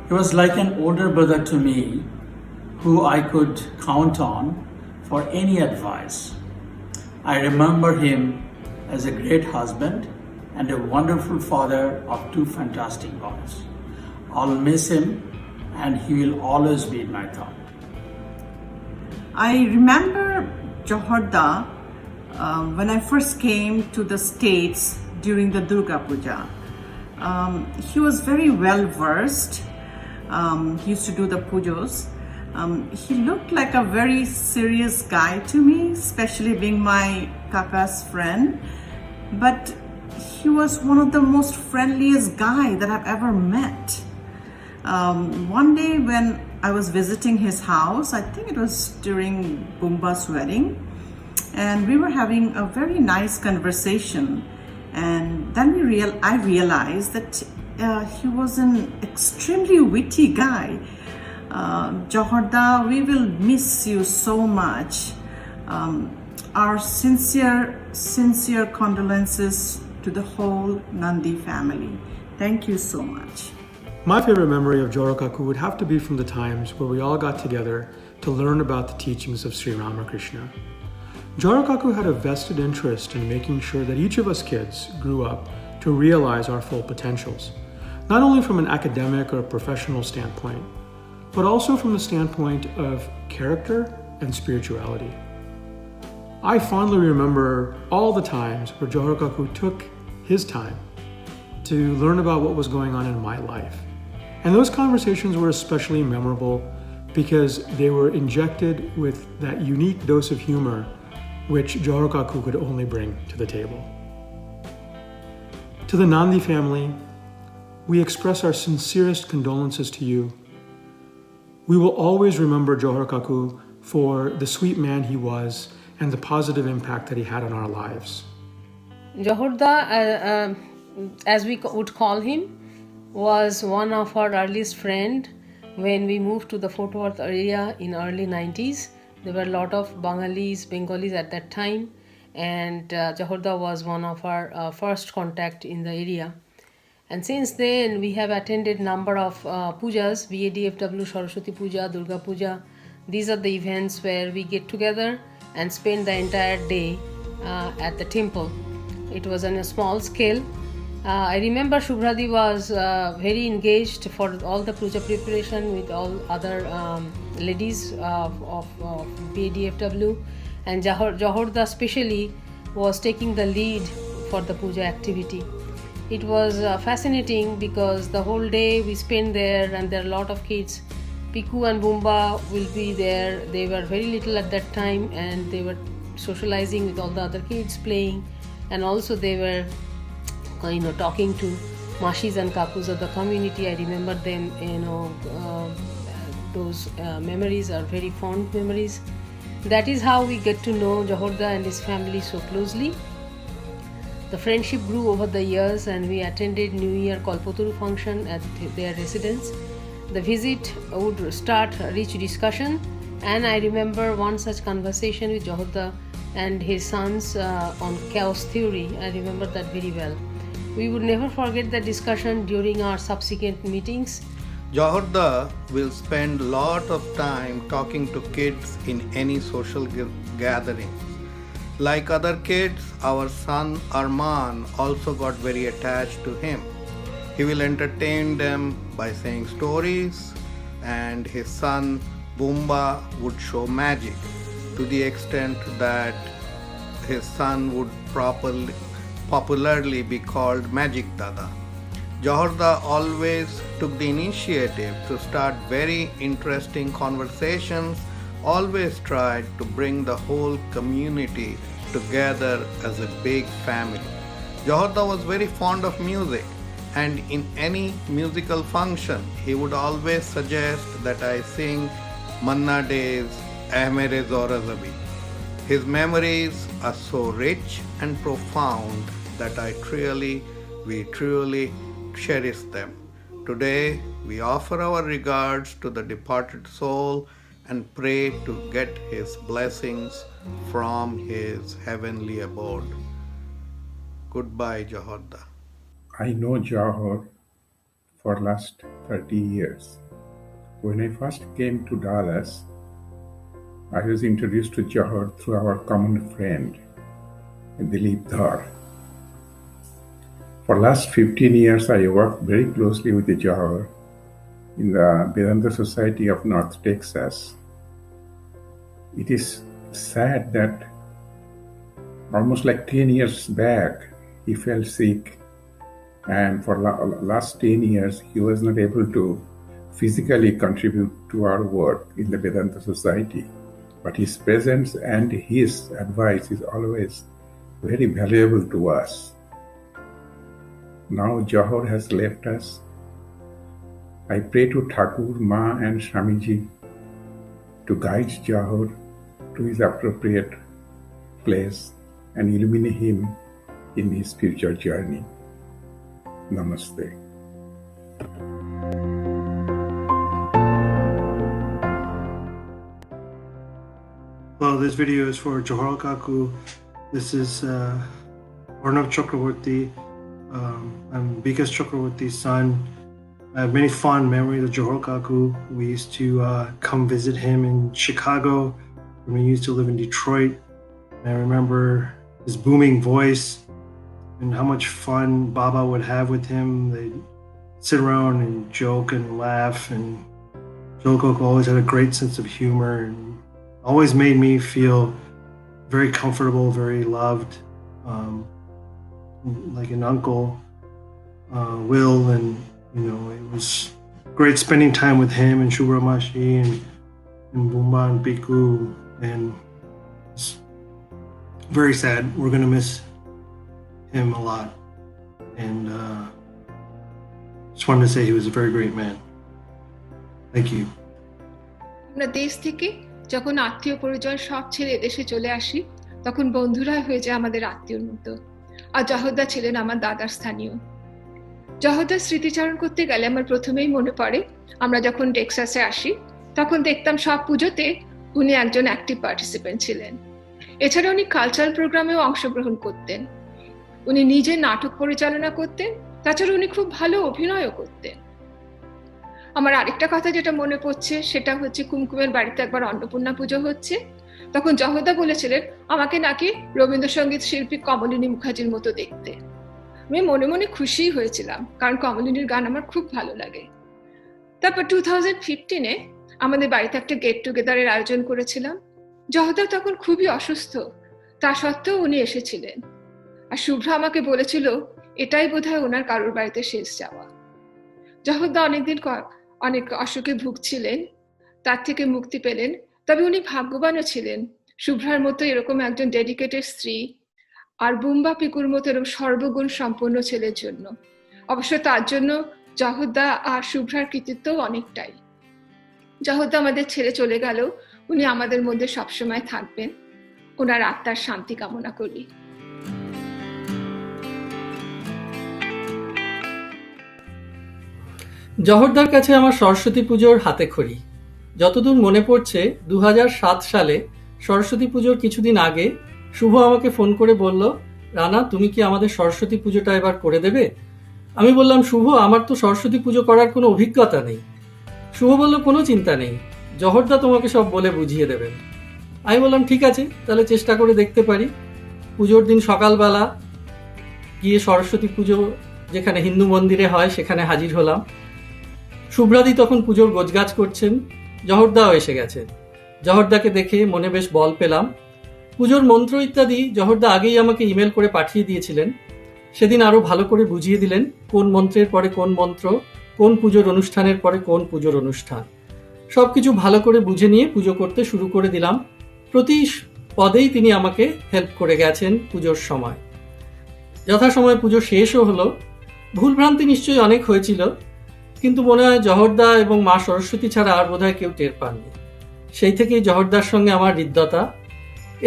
He was like an older brother to me who I could count on for any advice. I remember him as a great husband and a wonderful father of 2 fantastic boys. I'll miss him and he will always be in my thought. I remember Jaharda when I first came to the States during the Durga Puja. He was very well versed. He used to do the pujos. He looked like a very serious guy to me, especially being my kaka's friend. But he was one of the most friendliest guy that I've ever met. One day when I was visiting his house, I think it was during Bumba's wedding, and we were having a very nice conversation. And then I realized that he was an extremely witty guy. Jaharda, we will miss you so much. Our sincere condolences to the whole Nandi family. Thank you so much. My favorite memory of Jaharlal would have to be from the times where we all got together to learn about the teachings of Sri Ramakrishna. Jaharlal had a vested interest in making sure that each of us kids grew up to realize our full potentials, not only from an academic or professional standpoint, but also from the standpoint of character and spirituality. I fondly remember all the times where Jaharlal took his time to learn about what was going on in my life. And those conversations were especially memorable because they were injected with that unique dose of humor which Jaharlal could only bring to the table. To the Nandi family, we express our sincerest condolences to you. We will always remember Jaharlal for the sweet man he was and the positive impact that he had on our lives. Jaharda, as we would call him, was one of our earliest friend. When we moved to the Fort Worth area in early 90s, there were a lot of Bengalis at that time, and Jaharda was one of our first contact in the area. And since then, we have attended number of pujas, BADFW, Saraswati Puja, Durga Puja. These are the events where we get together and spend the entire day at the temple. It was on a small scale. I remember Shubhradi was very engaged for all the puja preparation with all other ladies of BADFW, and Jaharda especially was taking the lead for the puja activity. It was fascinating because the whole day we spent there, and there are a lot of kids. Piku and Bumba will be there. They were very little at that time, and they were socializing with all the other kids, playing, and also they were talking to Mashis and Kakus of the community. I remember them, those memories are very fond memories. That is how we get to know Jaharda and his family so closely. The friendship grew over the years, and we attended New Year Kalpataru function at their residence. The visit would start a rich discussion, and I remember one such conversation with Jaharda and his sons on chaos theory. I remember that very well. We would never forget the discussion during our subsequent meetings. Jaharda will spend a lot of time talking to kids in any social gatherings. Like other kids, our son Arman also got very attached to him. He will entertain them by saying stories, and his son Bumba would show magic to the extent that his son would popularly be called Magic Dada. Jaharda always took the initiative to start very interesting conversations, always tried to bring the whole community together as a big family. Jaharda was very fond of music, and in any musical function, he would always suggest that I sing Manna Dey's "Eh Mere Zora Zabi." His memories are so rich and profound that we truly cherish them. Today, we offer our regards to the departed soul and pray to get his blessings from his heavenly abode. Goodbye, Jaharda. I know Jahar for last 30 years. When I first came to Dallas, I was introduced to Jahar through our common friend, Dilip Dhar. For last 15 years, I worked very closely with the Jahar in the Vedanta Society of North Texas. It is sad that almost like 10 years back, he fell sick, and for last 10 years, he was not able to physically contribute to our work in the Vedanta Society. But his presence and his advice is always very valuable to us. Now Jahar has left us. I pray to Thakur, Ma and Swamiji to guide Jahar to his appropriate place and illuminate him in his future journey. Namaste. Well, this video is for Jaharlal Kaku. This is Arnav Chakraborty. I'm Vikas Chakraborty's son. I have many fond memories of Jaharlal Kaku. We used to come visit him in Chicago when we used to live in Detroit. And I remember his booming voice and how much fun Baba would have with him. They'd sit around and joke and laugh, and Jaharlal Kaku always had a great sense of humor and always made me feel very comfortable, very loved, like an uncle will, and it was great spending time with him and Shubramashi and Bumba and Piku, and it's very sad. We're gonna miss him a lot, and just wanted to say he was a very great man. Thank you. আমরা দেশ থেকে যখন আত্মীয় পরিজন সব ছেড়ে দেশে চলে আসি, তখন বন্ধুরা হয়ে যায় আমাদের আত্মীয়র মতো। আর জহরদা ছিলেন আমার দাদার স্থানীয়। জহরদার স্মৃতিচারণ করতে গেলে আমার প্রথমেই মনে পড়ে, আমরা যখন টেক্সাসে আসি তখন দেখতাম সব পুজোতে উনি একজন অ্যাক্টিভ পার্টিসিপেন্ট ছিলেন। এছাড়া উনি কালচারাল প্রোগ্রামেও অংশগ্রহণ করতেন। উনি নিজে নাটক পরিচালনা করতেন, তাছাড়া উনি খুব ভালো অভিনয়ও করতেন। আমার আরেকটা কথা যেটা মনে পড়ছে সেটা হচ্ছে, কুমকুমের বাড়িতে একবার অন্নপূর্ণা পুজো হচ্ছে, তখন জহরদা বলেছিলেন আমাকে নাকি রবীন্দ্রসঙ্গীত শিল্পী কমলিনী মুখার্জির মতো দেখতে। আমি মনে মনে খুশি হয়েছিলাম, কারণ কমলিনীর গান আমার খুব ভালো লাগে। তারপর 2015-এ আমাদের বাড়িতে একটা গেট টুগেদারের আয়োজন করেছিলাম। জহরদা তখন খুবই অসুস্থ, তা সত্ত্বেও উনি এসেছিলেন। আর শুভ্রা আমাকে বলেছিল এটাই বোধহয় ওনার কারোর বাড়িতে শেষ যাওয়া। জহরদা অনেক অসুখে ভুগছিলেন, তার থেকে মুক্তি পেলেন। তবে উনি ভাগ্যবানও ছিলেন, শুভ্রার মতো এরকম একজন ডেডিকেটেড স্ত্রী আর বুম্বা পিকুর মতো এরকম সর্বগুণ সম্পন্ন ছেলের জন্য। অবশ্য তার জন্য জহরদা আর শুভ্রার কৃতিত্ব অনেকটাই। জহরদা আমাদের ছেড়ে চলে গেল, উনি আমাদের মধ্যে সবসময় থাকবেন। ওনার আত্মার শান্তি কামনা করি। জহরদার কাছে আমার সরস্বতী পুজোর হাতেখড়ি। যতদূর মনে পড়ছে 2007 সালে সরস্বতী পুজোর কিছুদিন আগে শুভ আমাকে ফোন করে বলল, রানা তুমি কি আমাদের সরস্বতী পুজোটা এবার করে দেবে? আমি বললাম, শুভ আমার তো সরস্বতী পুজো করার কোনো অভিজ্ঞতা নেই, শুভ বলল, কোনো চিন্তা নেই, জহরদা তোমাকে সব বলে বুঝিয়ে দেবেন। আমি বললাম ঠিক আছে, তাহলে চেষ্টা করে দেখতে পারি। পুজোর দিন সকালবেলা গিয়ে সরস্বতী পুজো যেখানে হিন্দু মন্দিরে হয় সেখানে হাজির হলাম। শুভ্রাদি তখন পুজোর গোছগাছ করছেন, জহরদাও এসে গেছেন। জহরদাকে দেখে মনে বেশ বল পেলাম। পুজোর মন্ত্র ইত্যাদি জহরদা আগেই আমাকে ইমেল করে পাঠিয়ে দিয়েছিলেন। সেদিন আরো ভালো করে বুঝিয়ে দিলেন কোন মন্ত্রের পরে কোন মন্ত্র, কোন পুজোর অনুষ্ঠানের পরে কোন পুজোর অনুষ্ঠান। সবকিছু ভালো করে বুঝে নিয়ে পুজো করতে শুরু করে দিলাম। প্রতি পদেই তিনি আমাকে হেল্প করে গেছেন পুজোর সময়। যথাসময়ে পুজো শেষও হলো। ভুলভ্রান্তি নিশ্চয়ই অনেক হয়েছিল, কিন্তু মনে হয় জহরদা এবং মা সরস্বতী ছাড়া আর বোধহয় কেউ টের পাননি। সেই থেকেই জহরদার সঙ্গে আমার হৃদ্যতা।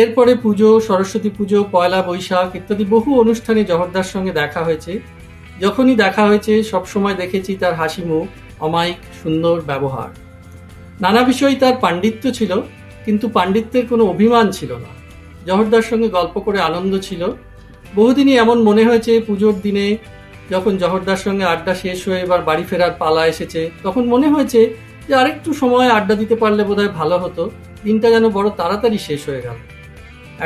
এরপরে পুজো, সরস্বতী পুজো, পয়লা বৈশাখ ইত্যাদি বহু অনুষ্ঠানে জহরদার সঙ্গে দেখা হয়েছে। যখনই দেখা হয়েছে সবসময় দেখেছি তার হাসি মুখ, অমায়িক সুন্দর ব্যবহার। নানা বিষয়েই তার পাণ্ডিত্য ছিল, কিন্তু পাণ্ডিত্যের কোনো অভিমান ছিল না। জহরদার সঙ্গে গল্প করে আনন্দ ছিল। বহুদিনই এমন মনে হয়েছে পুজোর দিনে যখন জহরদার সঙ্গে আড্ডা শেষ হয়ে এবার বাড়ি ফেরার পালা এসেছে, তখন মনে হয়েছে যে আরেকটু সময় আড্ডা দিতে পারলে বোধহয় ভালো হতো, দিনটা যেন বড় তাড়াতাড়ি শেষ হয়ে গেল।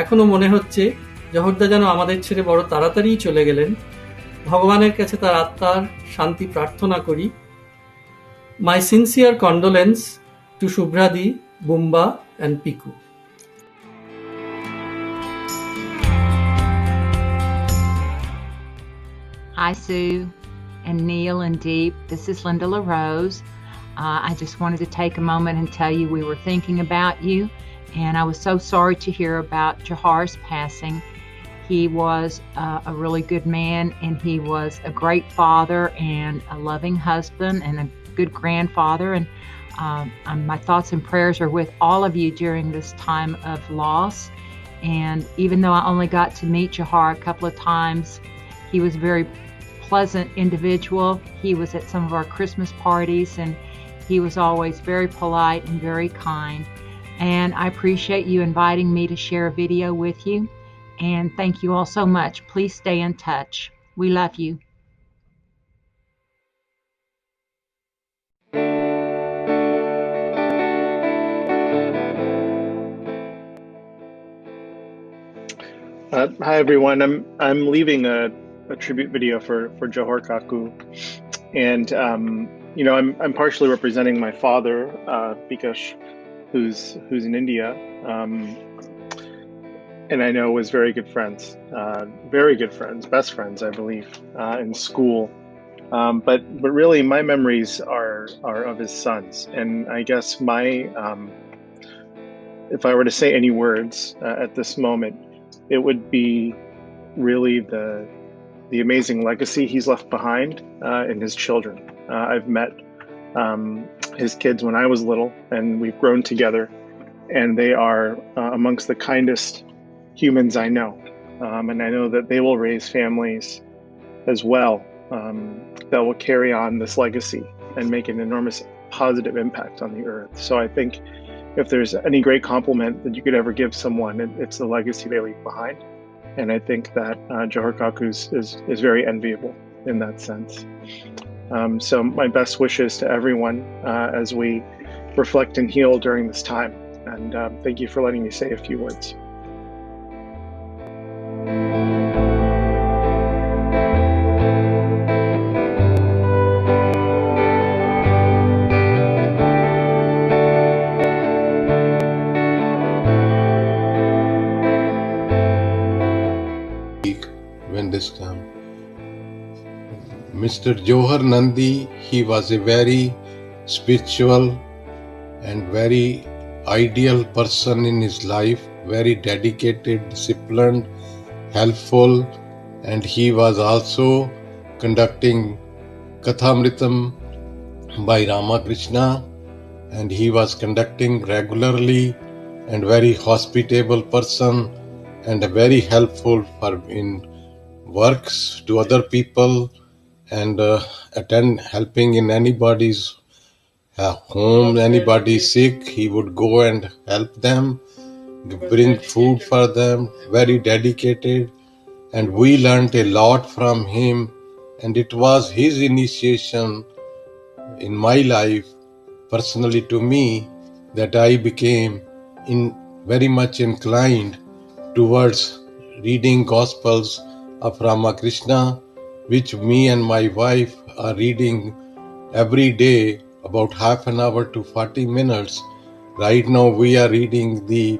এখনো মনে হচ্ছে জহরদা যেন আমাদের ছেড়ে বড় তাড়াতাড়িই চলে গেলেন। ভগবানের কাছে তার আত্মার শান্তি প্রার্থনা করি। My sincere condolence to Shubhradi, Bumba and Piku. Hi, Sue and Neil and Deep. This is Linda LaRose. I just wanted to take a moment and tell you we were thinking about you, and I was so sorry to hear about Jahar's passing. He was a really good man, and he was a great father and a loving husband and a good grandfather. And my thoughts and prayers are with all of you during this time of loss. And even though I only got to meet Jahar a couple of times, he was a very pleasant individual. He was at some of our Christmas parties, and he was always very polite and very kind. And I appreciate you inviting me to share a video with you. And thank you all so much. Please stay in touch. We love you. Hi everyone. I'm leaving a tribute video for Johor Kaku, and I'm partially representing my father, Bikash, who's in India, and I know was very good friends, best friends, I believe, in school. But really, my memories are of his sons, and I guess if I were to say any words at this moment, it would be really the amazing legacy he's left behind in his children. I've met his kids when I was little, and we've grown together, and they are amongst the kindest humans I know. And I know that they will raise families as well that will carry on this legacy and make an enormous positive impact on the earth. So I think if there's any great compliment that you could ever give someone, it's the legacy they leave behind. And I think that Johor Kaku is very enviable in that sense. So my best wishes to everyone as we reflect and heal during this time. And thank you for letting me say a few words. When this come, Mr. Jaharlal Nandi, he was a very spiritual and very ideal person in his life, very dedicated, disciplined, helpful, and he was also conducting Kathamritam by Ramakrishna, and he was conducting regularly, and very hospitable person and a very helpful in works to other people, and helping in anybody's home, anybody sick, he would go and help them, bring food for them, very dedicated, and we learned a lot from him, and it was his initiation in my life personally to me that I became very much inclined towards reading Gospels of Ramakrishna, which me and my wife are reading every day, about half an hour to 40 minutes. Right now we are reading the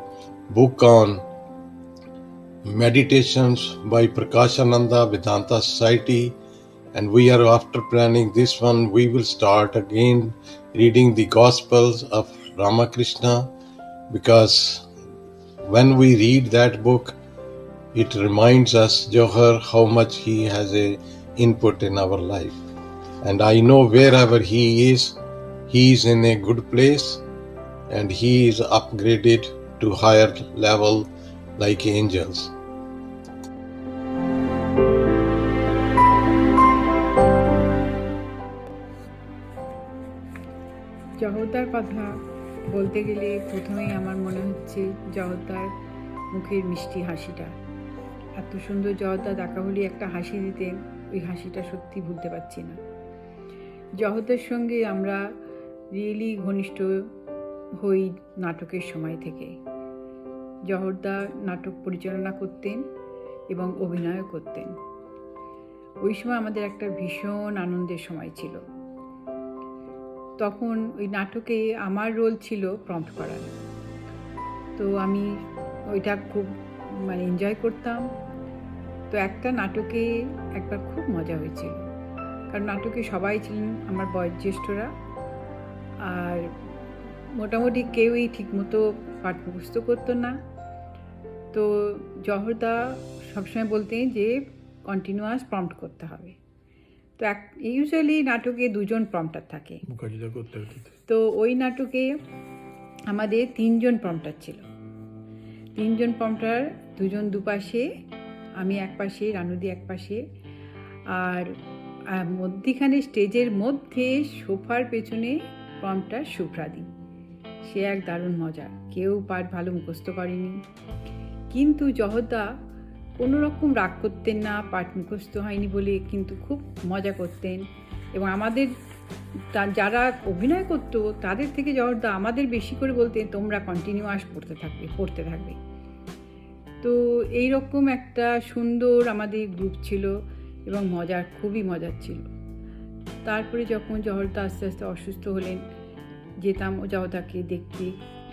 book on Meditations by Prakashananda Vedanta Society, and we are, after planning this one, we will start again reading the Gospels of Ramakrishna, because when we read that book, it reminds us, Johar, how much he has a input in our life. And I know wherever he is in a good place, and he is upgraded to higher level like angels. জহরদার কথা বলতে গেলে প্রথমেই আমার মনে হচ্ছে জহরদার মুখের মিষ্টি হাসিটা। এত সুন্দর জহরদা দেখা হলে একটা হাসি দিতেন, ওই হাসিটা সত্যি ভুলতে পারছি না। জহরদার সঙ্গে আমরা রিয়েলি ঘনিষ্ঠ হই নাটকের সময় থেকে। জহরদা নাটক পরিচালনা করতেন এবং অভিনয়ও করতেন। ওই সময় আমাদের একটা ভীষণ আনন্দের সময় ছিল। তখন ওই নাটকে আমার রোল ছিল প্রম্পট করার, তো আমি ওইটা খুব এনজয় করতাম। তো একটা নাটকে একবার খুব মজা হয়েছিল, কারণ নাটকে সবাই ছিলেন আমার বয়োজ্যেষ্ঠরা, আর মোটামুটি কেউই ঠিকমতো পাঠ মুখস্থ করতো না। তো জহরদা সবসময় বলতেন যে কন্টিনিউয়াস প্রম্পট করতে হবে। তো ইউজুয়ালি নাটকে দুজন প্রম্পটার থাকে, তো ওই নাটকে আমাদের 3 জন প্রম্পটার ছিল। 3 জন প্রম্পটার, 2 জন দুপাশে, আমি এক পাশে, রানুদি এক পাশে, আর মধ্যিখানে স্টেজের মধ্যে সোফার পেছনে প্রম্পটার সুপ্রাদি। সে এক দারুণ মজা, কেউ পাঠ ভালো মুখস্থ করেনি, কিন্তু জহরদা কোনো রকম রাগ করতেন না, পাঠ মুখস্থ হয়নি বলে, কিন্তু খুব মজা করতেন। এবং আমাদের যারা অভিনয় করতো তাদের থেকে জহরদা আমাদের বেশি করে বলতেন, তোমরা কন্টিনিউয়াস পড়তে থাকবে। তো এইরকম একটা সুন্দর আমাদের গ্রুপ ছিল এবং খুবই মজার ছিল। তারপরে যখন জহরদা আস্তে আস্তে অসুস্থ হলেন, যেতাম জহরদাকে দেখতে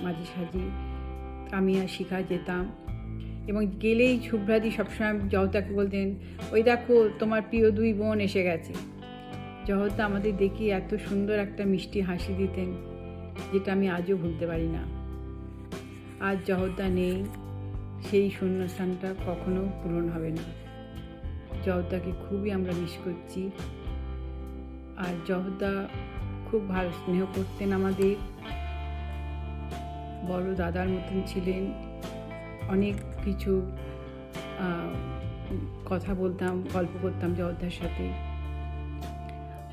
মাঝে সাঝে, আমি আর শিখা যেতাম, এবং গেলেই শুভ্রাদি সবসময় জহরদাকে বলতেন, ওই দেখো তোমার প্রিয় 2 বোন এসে গেছে। জহরদা আমাদের দেখি এত সুন্দর একটা মিষ্টি হাসি দিতেন, যেটা আমি আজও ভুলতে পারি না। আজ জহরদা নেই, সেই শূন্যস্থানটা কখনো পূরণ হবে না। জহরদাকে খুবই আমরা মিস করছি। আর জহরদা খুব ভালো স্নেহ করতেন আমাদের, বড় দাদার মতন ছিলেন। অনেক কিছু কথা বলতাম, গল্প করতাম জহরদার সাথে।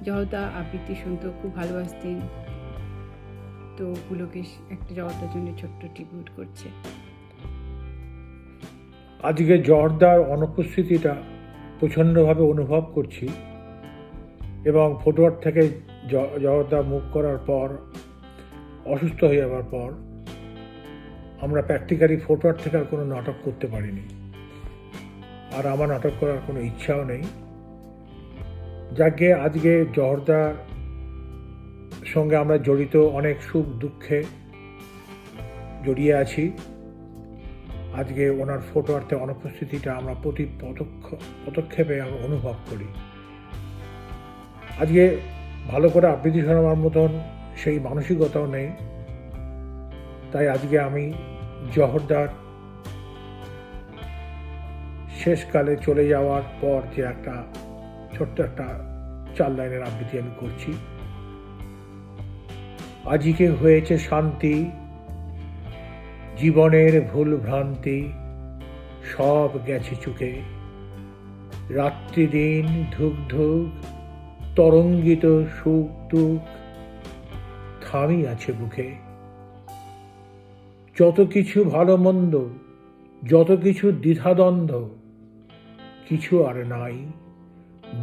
জহরদা আবৃত্তি শুনতেও খুব ভালোবাসতেন। তো পুলকেশ একটা জহরদার জন্য ছোট্ট ট্রিবিউট করছে। আজকে জহরদার অনুপস্থিতিটা প্রচণ্ডভাবে অনুভব করছি, এবং ফটোয়ার থেকে জহরদা মুভ করার পর, অসুস্থ হয়ে যাওয়ার পর, আমরা প্র্যাকটিক্যালি ফটোয়ার থেকে আর কোনো নাটক করতে পারিনি, আর আমার নাটক করার কোনো ইচ্ছাও নেই। যাকে আজকে জহরদার সঙ্গে আমরা জড়িত, অনেক সুখ দুঃখে জড়িয়ে আছি। আজকে ওনার ফটোয়ার্থে অনুপস্থিতিটা আমরা প্রতি পদক্ষেপে আমরা অনুভব করি। আজকে ভালো করে আবৃত্তি শোনাবার মতন সেই মানসিকতাও নেই। তাই আজকে আমি জহরদার শেষকালে চলে যাওয়ার পর যে একটা ছোট্ট একটা 4 লাইনের আবৃত্তি আমি করছি। আজকে হয়েছে শান্তি, জীবনের ভুল ভ্রান্তি সব গেছে চুকে, রাত্রি দিন ধুক ধুক তরঙ্গিত সুখ দুঃখ থামি আছে বুকে। যত কিছু ভালো মন্দ, যত কিছু দ্বিধাদ্বন্দ্ব, কিছু আর নাই।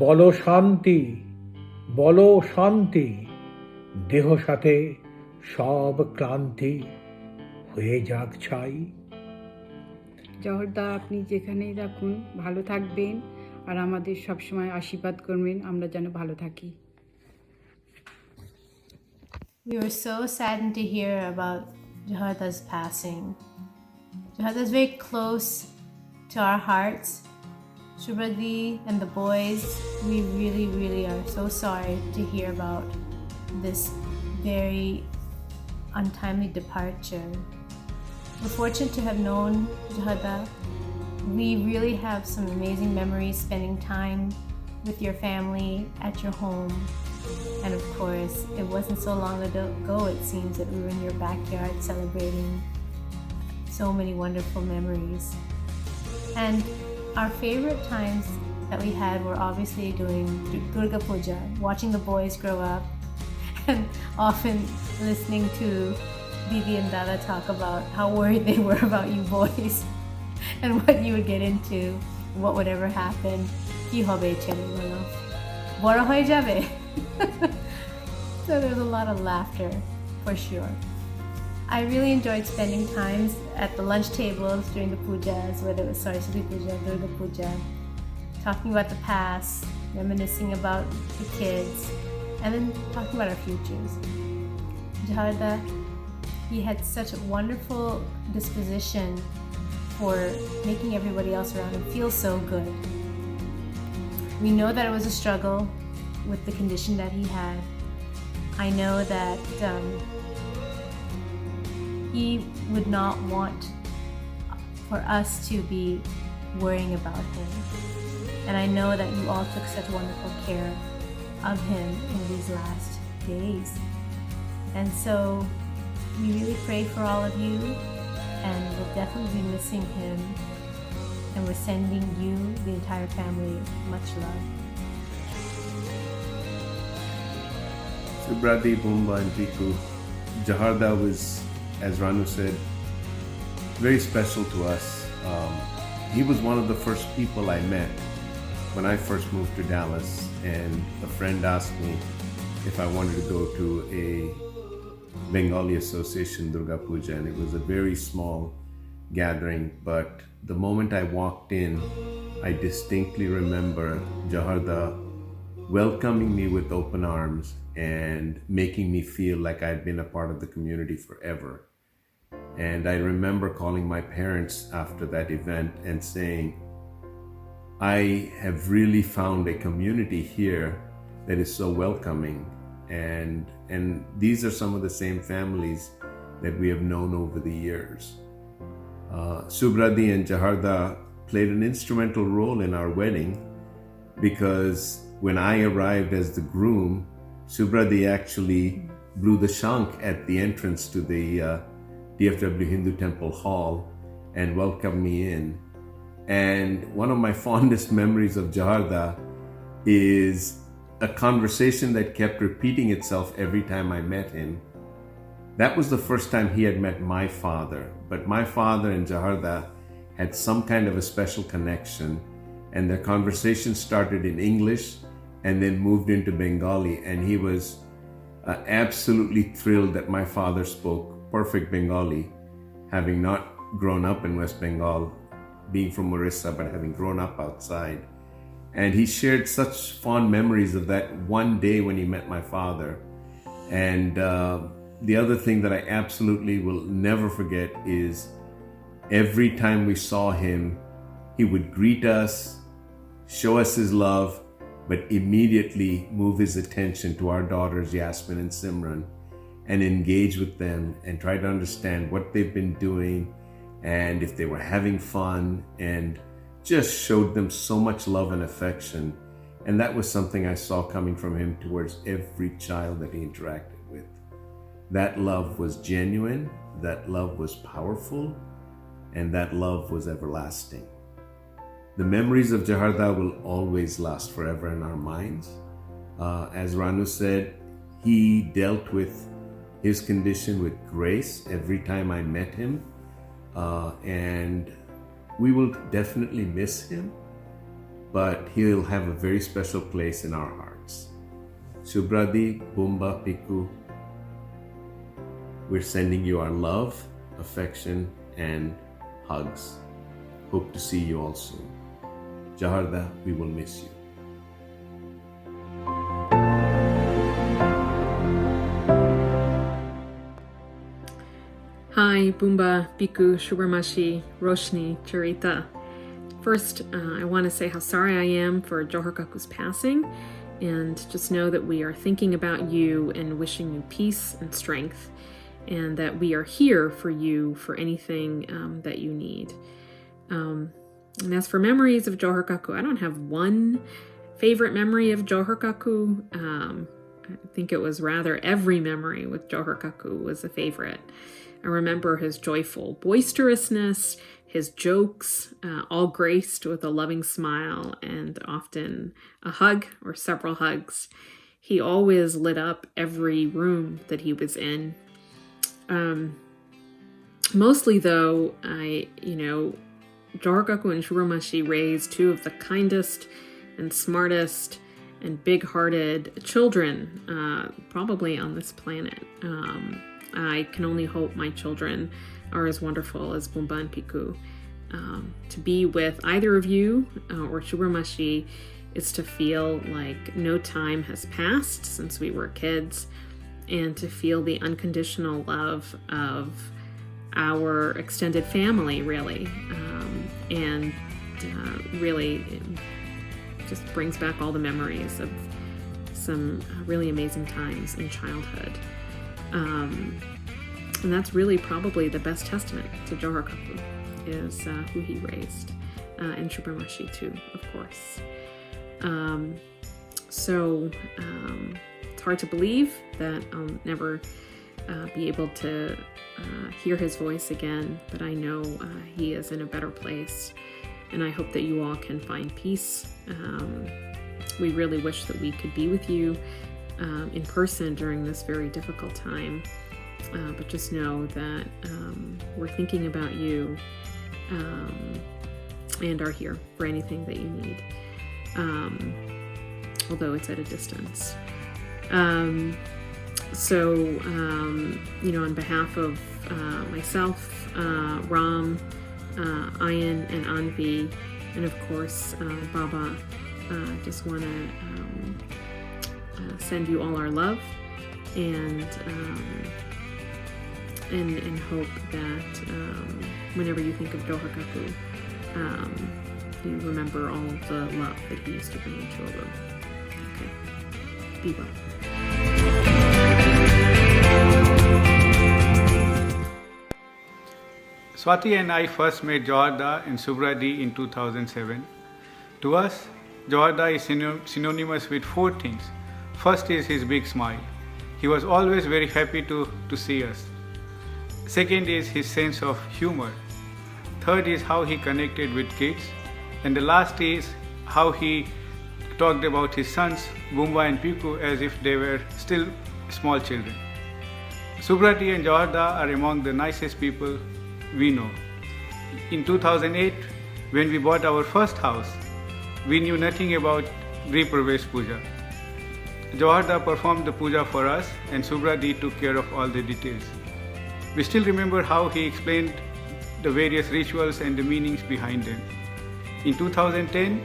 বলো শান্তি, বলো শান্তি, দেহ সাথে সব ক্লান্তি হয়ে যাক ছাই। জহরদা, আপনি যেখানেই থাকুন ভালো থাকবেন আর আমাদের সবসময় আশীর্বাদ করবেন আমরা যেন ভালো থাকি। We were so saddened to hear about Jaharlal's passing. Jaharlal is very close to our hearts. Shubradi and the boys, we really, really are so sorry to hear about this very untimely departure. We're fortunate to have known Jaharlal. We really have some amazing memories spending time with your family at your home. And of course, it wasn't so long ago, it seems, that we were in your backyard celebrating so many wonderful memories. And our favorite times that we had were obviously doing Durga Puja, watching the boys grow up, and often listening to Didi and Dada talk about how worried they were about you boys and what you would get into, what would ever happen. Ki hobe chele boro hoye jabe. So there's a lot of laughter, for sure. I really enjoyed spending times at the lunch tables during the pujas, whether it was Saraswati Puja, Durga Puja, talking about the past, reminiscing about the kids, and then talking about our futures. Jaharlal, he had such a wonderful disposition for making everybody else around him feel so good. We know that it was a struggle with the condition that he had. I know that he would not want for us to be worrying about him. And I know that you all took such wonderful care of him in these last days. And so we really pray for all of you, and we'll definitely be missing him. And we're sending you, the entire family, much love. Subradi, Bumba, and Piku, Jaharlal was, as Ranu said, very special to us. He was one of the first people I met when I first moved to Dallas, and a friend asked me if I wanted to go to a Bengali Association Durga Puja, and it was a very small gathering, but the moment I walked in, I distinctly remember Jaharlal welcoming me with open arms and making me feel like I'd been a part of the community forever. And I remember calling my parents after that event and saying, I have really found a community here that is so welcoming, and these are some of the same families that we have known over the years. Subradi and Jaharlal played an instrumental role in our wedding, because when I arrived as the groom, Subradi actually blew the shank at the entrance to the DFW Hindu Temple Hall and welcomed me in. And one of my fondest memories of Jaharlal is a conversation that kept repeating itself every time I met him. That was the first time he had met my father, but my father and Jaharlal had some kind of a special connection, and their conversation started in English and then moved into Bengali, and he was absolutely thrilled that my father spoke perfect Bengali, having not grown up in West Bengal, being from Orissa, but having grown up outside. And he shared such fond memories of that one day when he met my father. And the other thing that I absolutely will never forget is every time we saw him, he would greet us, show us his love, but immediately move his attention to our daughters Yasmin and Simran and engage with them and try to understand what they've been doing and if they were having fun, and just showed them so much love and affection. And that was something I saw coming from him towards every child that he interacted with. That love was genuine, that love was powerful, and that love was everlasting. The memories of Jaharlal will always last forever in our minds. As Ranu said, he dealt with his condition with grace every time I met him, and we will definitely miss him, but he'll have a very special place in our hearts. Subradi, Bumba, Piku, we're sending you our love, affection, and hugs. Hope to see you all soon. Jaharda, we will miss you. Hi, Bumba, Biku, Shubarmashi, Roshni, Charita. First, I want to say how sorry I am for Johor Kaku's passing, and just know that we are thinking about you and wishing you peace and strength, and that we are here for you for anything that you need. And as for memories of Johor Kaku, I don't have one favorite memory of Johor Kaku. I think it was rather every memory with Johor Kaku was a favorite. I remember his joyful boisterousness, his jokes, all graced with a loving smile and often a hug or several hugs. He always lit up every room that he was in. Mostly though, Johor Kaku and Shubarmashi raised two of the kindest and smartest and big-hearted children probably on this planet. I can only hope my children are as wonderful as Bumba and Piku. To be with either of you or Shubarmashi is to feel like no time has passed since we were kids, and to feel the unconditional love of our extended family, really. Really it just brings back all the memories of some really amazing times in childhood. And that's really probably the best testament to Johor Kaku, is who he raised, and Shubarmashi too, of course. It's hard to believe that I'll never be able to hear his voice again, but I know he is in a better place, and I hope that you all can find peace. We really wish that we could be with you in person during this very difficult time, but just know that we're thinking about you and are here for anything that you need, although it's at a distance. On behalf of myself, Ram, Ayan, and Anvi, and of course Baba, just want to send you all our love and hope that whenever you think of Johor Kaku, you remember all of the love that he used to bring into a room. Okay, be well. Swati and I first met Jaharda in Subradi in 2007. To us, Jaharda is synonymous with four things. First is his big smile. He was always very happy to see us. Second is his sense of humor. Third is how he connected with kids. And the last is how he talked about his sons, Bumba and Piku, as if they were still small children. Subrati and Jaharda are among the nicest people we know. In 2008, when we bought our first house, we knew nothing about Gripravesh Puja. Jaharda performed the puja for us, and Subradi took care of all the details. We still remember how he explained the various rituals and the meanings behind them. In 2010,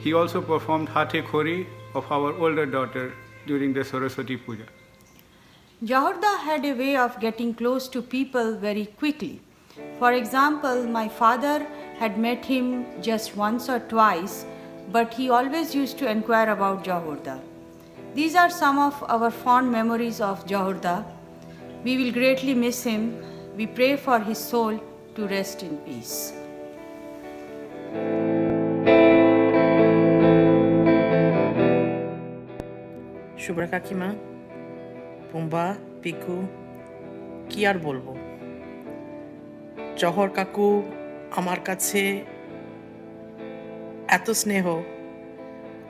he also performed Hathe Khori of our older daughter during the Saraswati Puja. Jaharda had a way of getting close to people very quickly. For example, my father had met him just once or twice, but he always used to inquire about Jaharda. These are some of our fond memories of Jaharda. We will greatly miss him. We pray for his soul to rest in peace. Shubhra কাকিমা, পুম্বা, পিকু, কি আর বলবো। জহর কাকু আমার কাছে এত স্নেহ,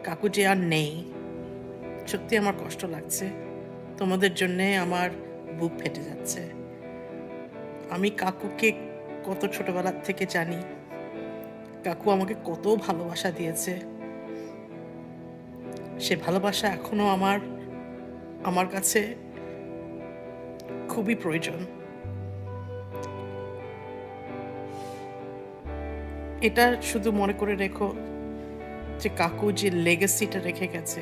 কাকু যে আর নেই, সত্যি আমার কষ্ট লাগছে। তোমাদের জন্যে আমার বুক ফেটে যাচ্ছে। আমি কাকুকে কত ছোটবেলার থেকে জানি, কাকু আমাকে কত ভালোবাসা দিয়েছে। সে ভালোবাসা এখনো আমার কাছে খুবই প্রয়োজন। এটা শুধু মনে করে রেখো যে কাকু যে লেগেসিটা রেখে গেছে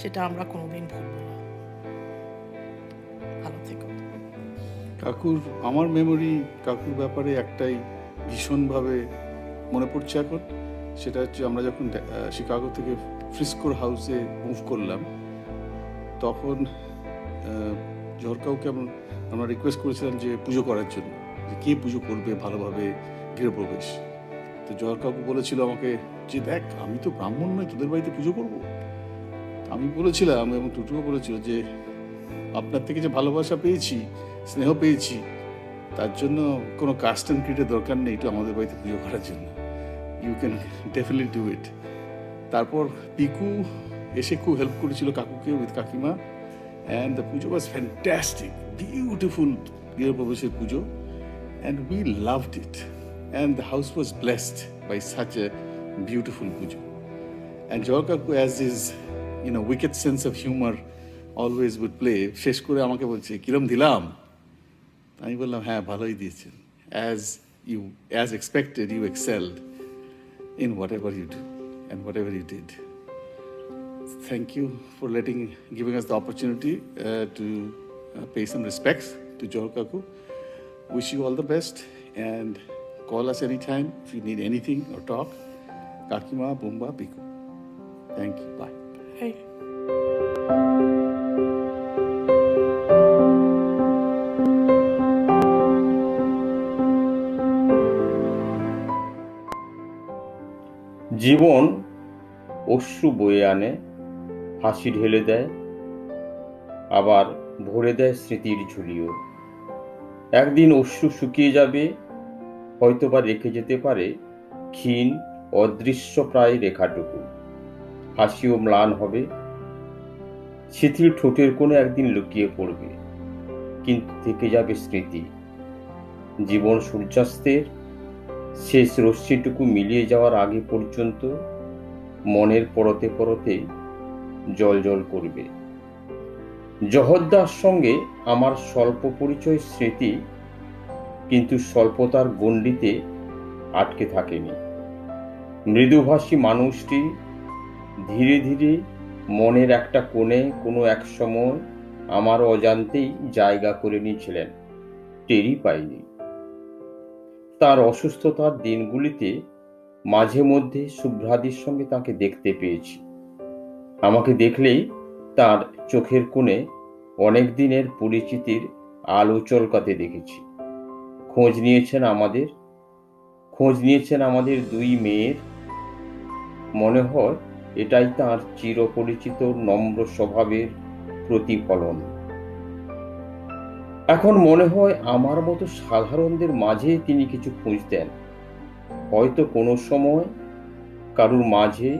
সেটা আমরা কোনোদিন ভুলব না। ভালো থেকো। কাকুর, আমার মেমোরি কাকুর ব্যাপারে একটাই ভীষণভাবে মনে পড়ছে এখন, সেটা হচ্ছে আমরা যখন শিকাগো থেকে ফ্রিস্কোর হাউসে মুভ করলাম, তখন জহরকাকুকে আমরা রিকোয়েস্ট করেছিলাম যে পুজো করার জন্য, যে কে পুজো করবে ভালোভাবে গৃহপ্রবেশ। তো জহরকাকু বলেছিল আমাকে যে দেখ, আমি তো ব্রাহ্মণ নই, তোদের বাড়িতে পুজো করবো। আমি বলেছিলাম, এবং টুটুও বলেছিল যে আপনার থেকে যে ভালোবাসা পেয়েছি, স্নেহ পেয়েছি, তার জন্য কোনো কাস্ট অ্যান্ড ক্রিডের দরকার নেই একটু আমাদের বাড়িতে পুজো করার জন্য। You can definitely do it. তারপর পিকু এসে খুব হেল্প করেছিল কাকুকে উইথ কাকিমা, and the Puja was fantastic, beautiful গৃহপ্রবেশের pujo, and we loved it, and the house was blessed by such a beautiful pujo. And জহরকাকু as is wicked sense of humour always would play, শেষ করে আমাকে বলছে কিরম দিলাম? আমি বললাম হ্যাঁ ভালোই দিয়েছেন, as expected you excelled in whatever you do and whatever you did. Thank you for giving us the opportunity to pay some respects to Jahorkaku. Wish you all the best and call us anytime if you need anything or talk. Kakima, Bumba, Piku. Thank you. Bye. Hey. জীবন অশ্রু বয়ে আনে, হাসি ঢেলে দেয়, আবার ভরে দেয় স্মৃতির ঝুলিও। একদিন অশ্রু শুকিয়ে যাবে, হয়তোবা রেখে যেতে পারে ক্ষীণ অদৃশ্য প্রায় রেখাটুকু। হাসিও ম্লান হবে, শিথিল ঠোঁটের কোণে একদিন লুকিয়ে পড়বে, কিন্তু থেকে যাবে স্মৃতি। জীবন সূর্যাস্তের শেষ রশ্মিটুকু মিলিয়ে যাওয়ার আগে পর্যন্ত মনের পরতে পরতে জল জল করবে। জহরদার সঙ্গে আমার স্বল্প পরিচয় স্মৃতি কিন্তু স্বল্পতার গণ্ডিতে আটকে থাকেনি। মৃদুভাষী মানুষটি ধীরে ধীরে মনের একটা কোণে কোনো এক সময় আমার অজান্তেই জায়গা করে নিয়েছিলেন, টেরই পাইনি। তার অসুস্থতার দিনগুলিতে মাঝে মধ্যে শুভ্রাদির সঙ্গে তাকে দেখতে পেয়েছি। আমাকে দেখলেই তার চোখের কোণে অনেক দিনের পরিচিতির আলো চলকাতে দেখেছি। খোঁজ নিয়েছেন আমাদের দুই মেয়ের। মনে হয় এটাই তার চিরপরিচিত নম্র স্বভাবের প্রতিফলন। এখন মনে হয় আমার মতো সাধারণদের মাঝে তিনি কিছু খুঁজতেন, হয়তো কোনো সময় কারুর মাঝে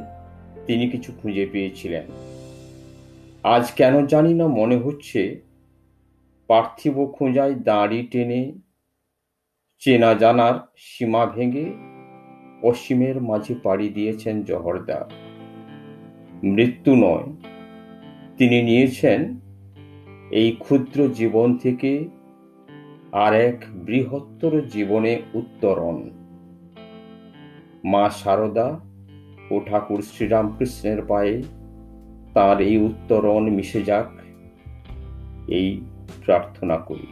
তিনি কিছু খুঁজে পেয়েছিলেন। আজ কেন জানি না মনে হচ্ছে পার্থিব খোঁজায় দাঁড়ি টেনে চেনা জানার সীমা ভেঙে অসীমের মাঝে পাড়ি দিয়েছেন জহরদা। মৃত্যু নয়, তিনি নিয়েছেন এই ক্ষুদ্র জীবন থেকে আর এক বৃহত্তর জীবনে উত্তরণ। মা শারদা ও ঠাকুর শ্রীরামকৃষ্ণের পায়ে তার এই উত্তরণ মিশে যাক, এই প্রার্থনা করি।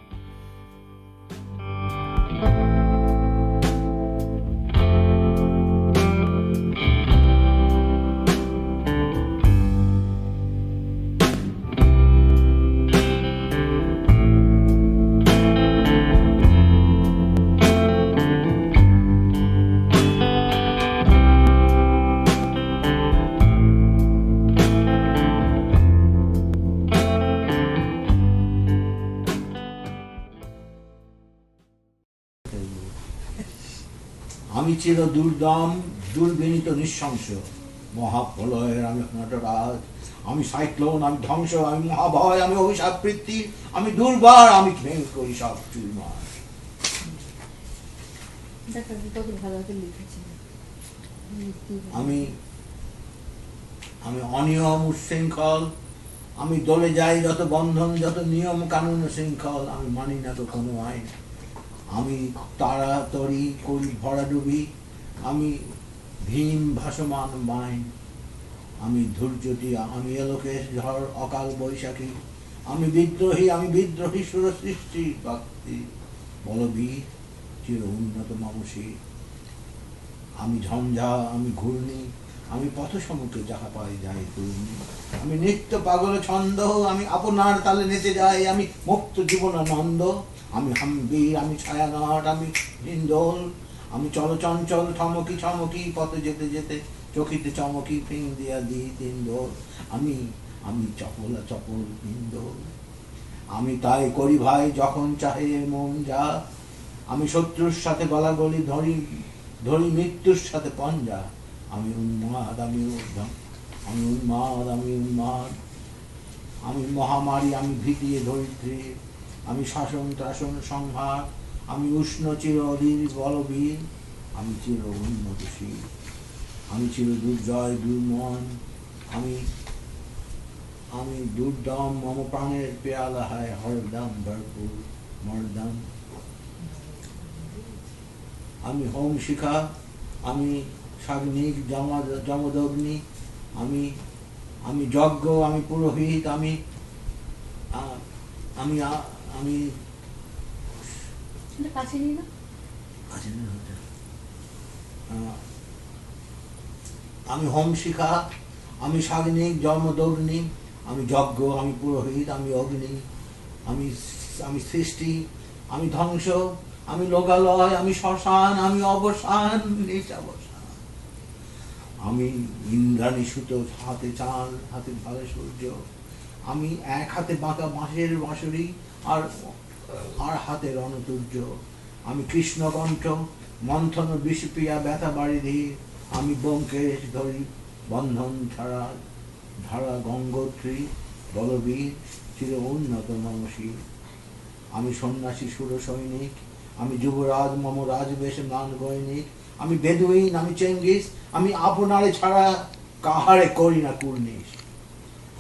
আমি চির দুর্দম দুর্বিনীত নৃশংস, মহাপ্রলয়ের আমি নটরাজ, আমি সাইক্লোন, আমি ধ্বংস, আমি মহাভয়, আমি অভিশাপ বৃত্তি, আমি দুর্বার, আমি ভেঙে করি সব চুরমার। আমি অনিয়ম, উচ্ছৃঙ্খল, আমি দলে যাই যত বন্ধন, যত নিয়ম কানুন শৃঙ্খল, আমি মানি না তো কোনো আইন। আমি তাড়াতাড়ি করি ভরাডুবি, আমি ভীম ভাসমান মাইন। আমি ধৈর্যটি, আমি এলোকেশ ঝড় অকাল বৈশাখী, আমি বিদ্রোহী সুর সৃষ্টি ভক্তি বলবীর চির উন্নত মানসী। আমি ঝঞ্ঝা, আমি ঘূর্ণি, আমি পথ সমুখে যাহা পাই যাই ঘূর্ণি। আমি নিত্য পাগল ছন্দ, আমি আপনার তালে নেচে যাই, আমি মুক্ত জীবনানন্দ। আমি হাম্বীর, আমি ছায়ানট, আমি হিন্দোল, আমি চলচঞ্চল ঠমকি ছমকি, পথে যেতে যেতে চকিতে চমকি, ফিং দিয়া দিই তিন দোল। আমি চপলা চপল হিন্দোল। আমি তাই করি ভাই যখন চাহে মন যা, আমি শত্রুর সাথে গলাগলি ধরি মৃত্যুর সাথে পঞ্জা। আমি উন্মাদ, আমি উন্মাদ, আমি মহামারী, আমি ভীতিয়ে ধরিত্রী, আমি শাসন ত্রাসন সংহার, আমি উষ্ণ চির অধীর বলবীর, আমি চির উন্নতশীল, আমি চির দুর্জয় দুর্মন, আমি দুর্দম, মম প্রাণের পেয়ালা হায় হরদম ভরপুর মরদম। আমি হোম শিখা, আমি সাগ্নিক যমদগ্নি, আমি যজ্ঞ, আমি পুরোহিত, আমি আমি হোম শিখা, আমি সাগ্নিক যমদগ্নি, আমি যজ্ঞ, আমি পুরোহিত, আমি অগ্নি, আমি সৃষ্টি, আমি ধ্বংস, আমি লোকালয়, আমি শ্মশান, আমি অবসান নিশাবসান। আমি ইন্দ্রাণী সুতো, হাতে চাঁদ, হাতে ভালো সূর্য, আমি এক হাতে বাঁকা বাঁশের বাঁশুরি, আর হাতে রণতুর্য। আমি কৃষ্ণকণ্ঠ, মন্থন বিষপ্রিয়া ব্যথা বাড়ি, আমি ব্যোমকেশ ধরি বন্ধন ছাড়া ধারা গঙ্গোত্রী বলবীর চির উন্নত মানসী। আমি সন্ন্যাসী সুর সৈনিক, আমি যুবরাজ মম রাজবেশ ম্লান গৈনিক, আমি বেদুইন, আমি চেঙ্গিস, আমি আপনারে ছাড়া কাহারে করি না কুর্নিশ।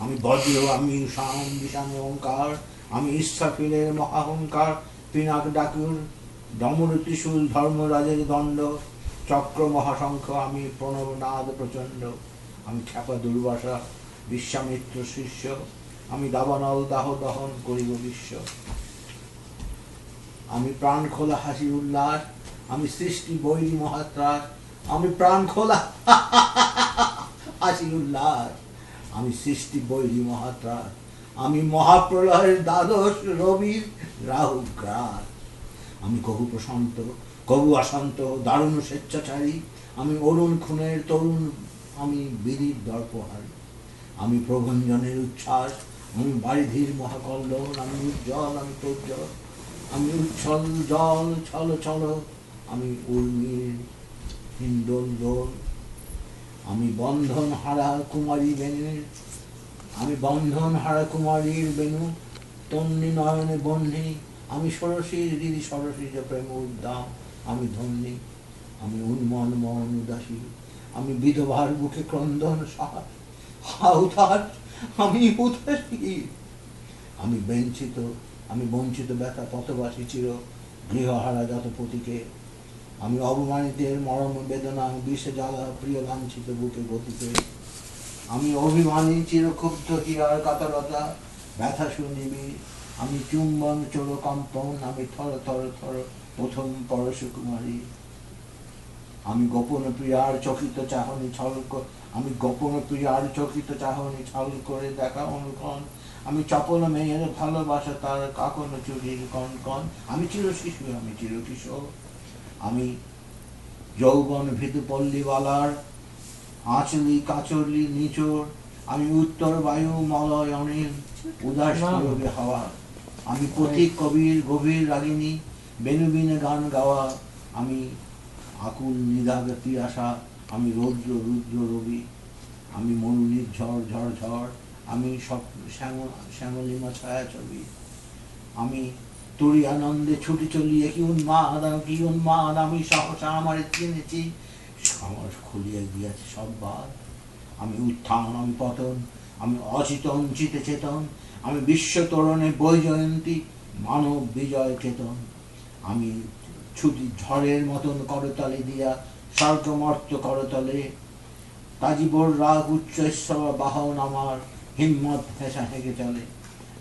আমি বজ্র, আমি শাম বিশান ওঙ্কার, আমি ইচ্ছাফিলের মহাহংকার, পিনাক ডাকুর দমর ত্রিশূল ধর্মরাজের দণ্ড, চক্র মহাশঙ্খ, আমি প্রণবনাদ প্রচণ্ড। আমি খ্যাপা দুর্বাসা, বিশ্বামিত্র শিষ্য, আমি দাবানল দাহ দহন করিব বিশ্ব। আমি প্রাণ খোলা হাসি উল্লাস, আমি সৃষ্টি বৈরী মহাত্রাস, আমি প্রাণ খোলা হাসি উল্লাস, আমি সৃষ্টি বৈরী মহাত্রাস, আমি মহাপ্রলয়ের দ্বাদশ রবির রাহু গ্রাস। আমি কবু প্রশান্ত, কবু অশান্ত, দারুণ স্বেচ্ছাচারী, আমি অরুণ খুনের তরুণ, আমি বীরির দর্পহারী। আমি প্রভঞ্জনের উচ্ছ্বাস, আমি বারিধির মহাকল্লোল, আমি উজ্জ্বল, আমি প্রজ্জ্বল, আমি উচ্ছল জল ছল ছল, আমি উর্মির হিন্দোল দোল। আমি বন্ধন হারা কুমারী বেণুর, আমি বন্ধন হারা কুমারীর বেণু, তন্নি নয়নে বহ্নি, আমি ষোড়শীর দিদি ষোড়শী যে প্রেম উদ্দাম, আমি ধন্যী। আমি উন্মন মন উদাসী, আমি বিধবার বুকে ক্রন্দন শ্বাস, হাউতাস, আমি উদাসী। আমি বঞ্চিত ব্যথা পথবাসী চির গৃহহারা যত পতিকে, আমি অবমানিতের মরম বেদনা, বিষে জ্বালা প্রিয় লাঞ্ছিত বুকে গতিতে। আমি অভিমানী চিরক্ষুব্ধ হিয়ার কাতরতা ব্যথা শুনিবি, আমি চুম্বন চোর কম্পন, আমি থর থর থর প্রথম পরশকুমারী। আমি গোপন প্রিয়ার চকিত চাহনি ছল, আমি গোপন প্রিয়ার চকিত চাহনি ছল করে দেখা অনুকরণ, আমি চপল মেয়ের ভালোবাসা তার কাকন চুরির কন কন। আমি চির শিশু, আমি চির কিশোর, আমি যৌবন ভীতু পল্লীওয়ালার আঁচলি কাচলি নিচোর, আমি উত্তর বায়ু মলয় অনিল উদাস করবে হাওয়া। আমি পথিক কবির গভীর রাগিনী, বেনুবিনে গান গাওয়া, আমি আকুল নিদাগ পিয়াসা, আমি রৌদ্র রুদ্র রবি, আমি মরুনির ঝড় ঝড় ঝড়, আমি শ্যামলিমা ছায়া ছবি। আমি তোরই আনন্দে ছুটি চলিয়ে কি উন্মাদ, আমি সহসা আমার চিনেছি, আমার খুলিয়া গিয়াছে সব বার। আমি উত্থান, আমি পতন, আমি অচেতন চিতে চেতন, আমি বিশ্ব তরণে বৈজয়ন্তী মানব বিজয় চেতন। আমি ছুটি ঝড়ের মতন করতালি দিয়া স্বর্গমর্ত করতলে, তাজিবর রাগ উচ্চৈশ্বর বাহন আমার হিম্মত হেসা হেগে চলে।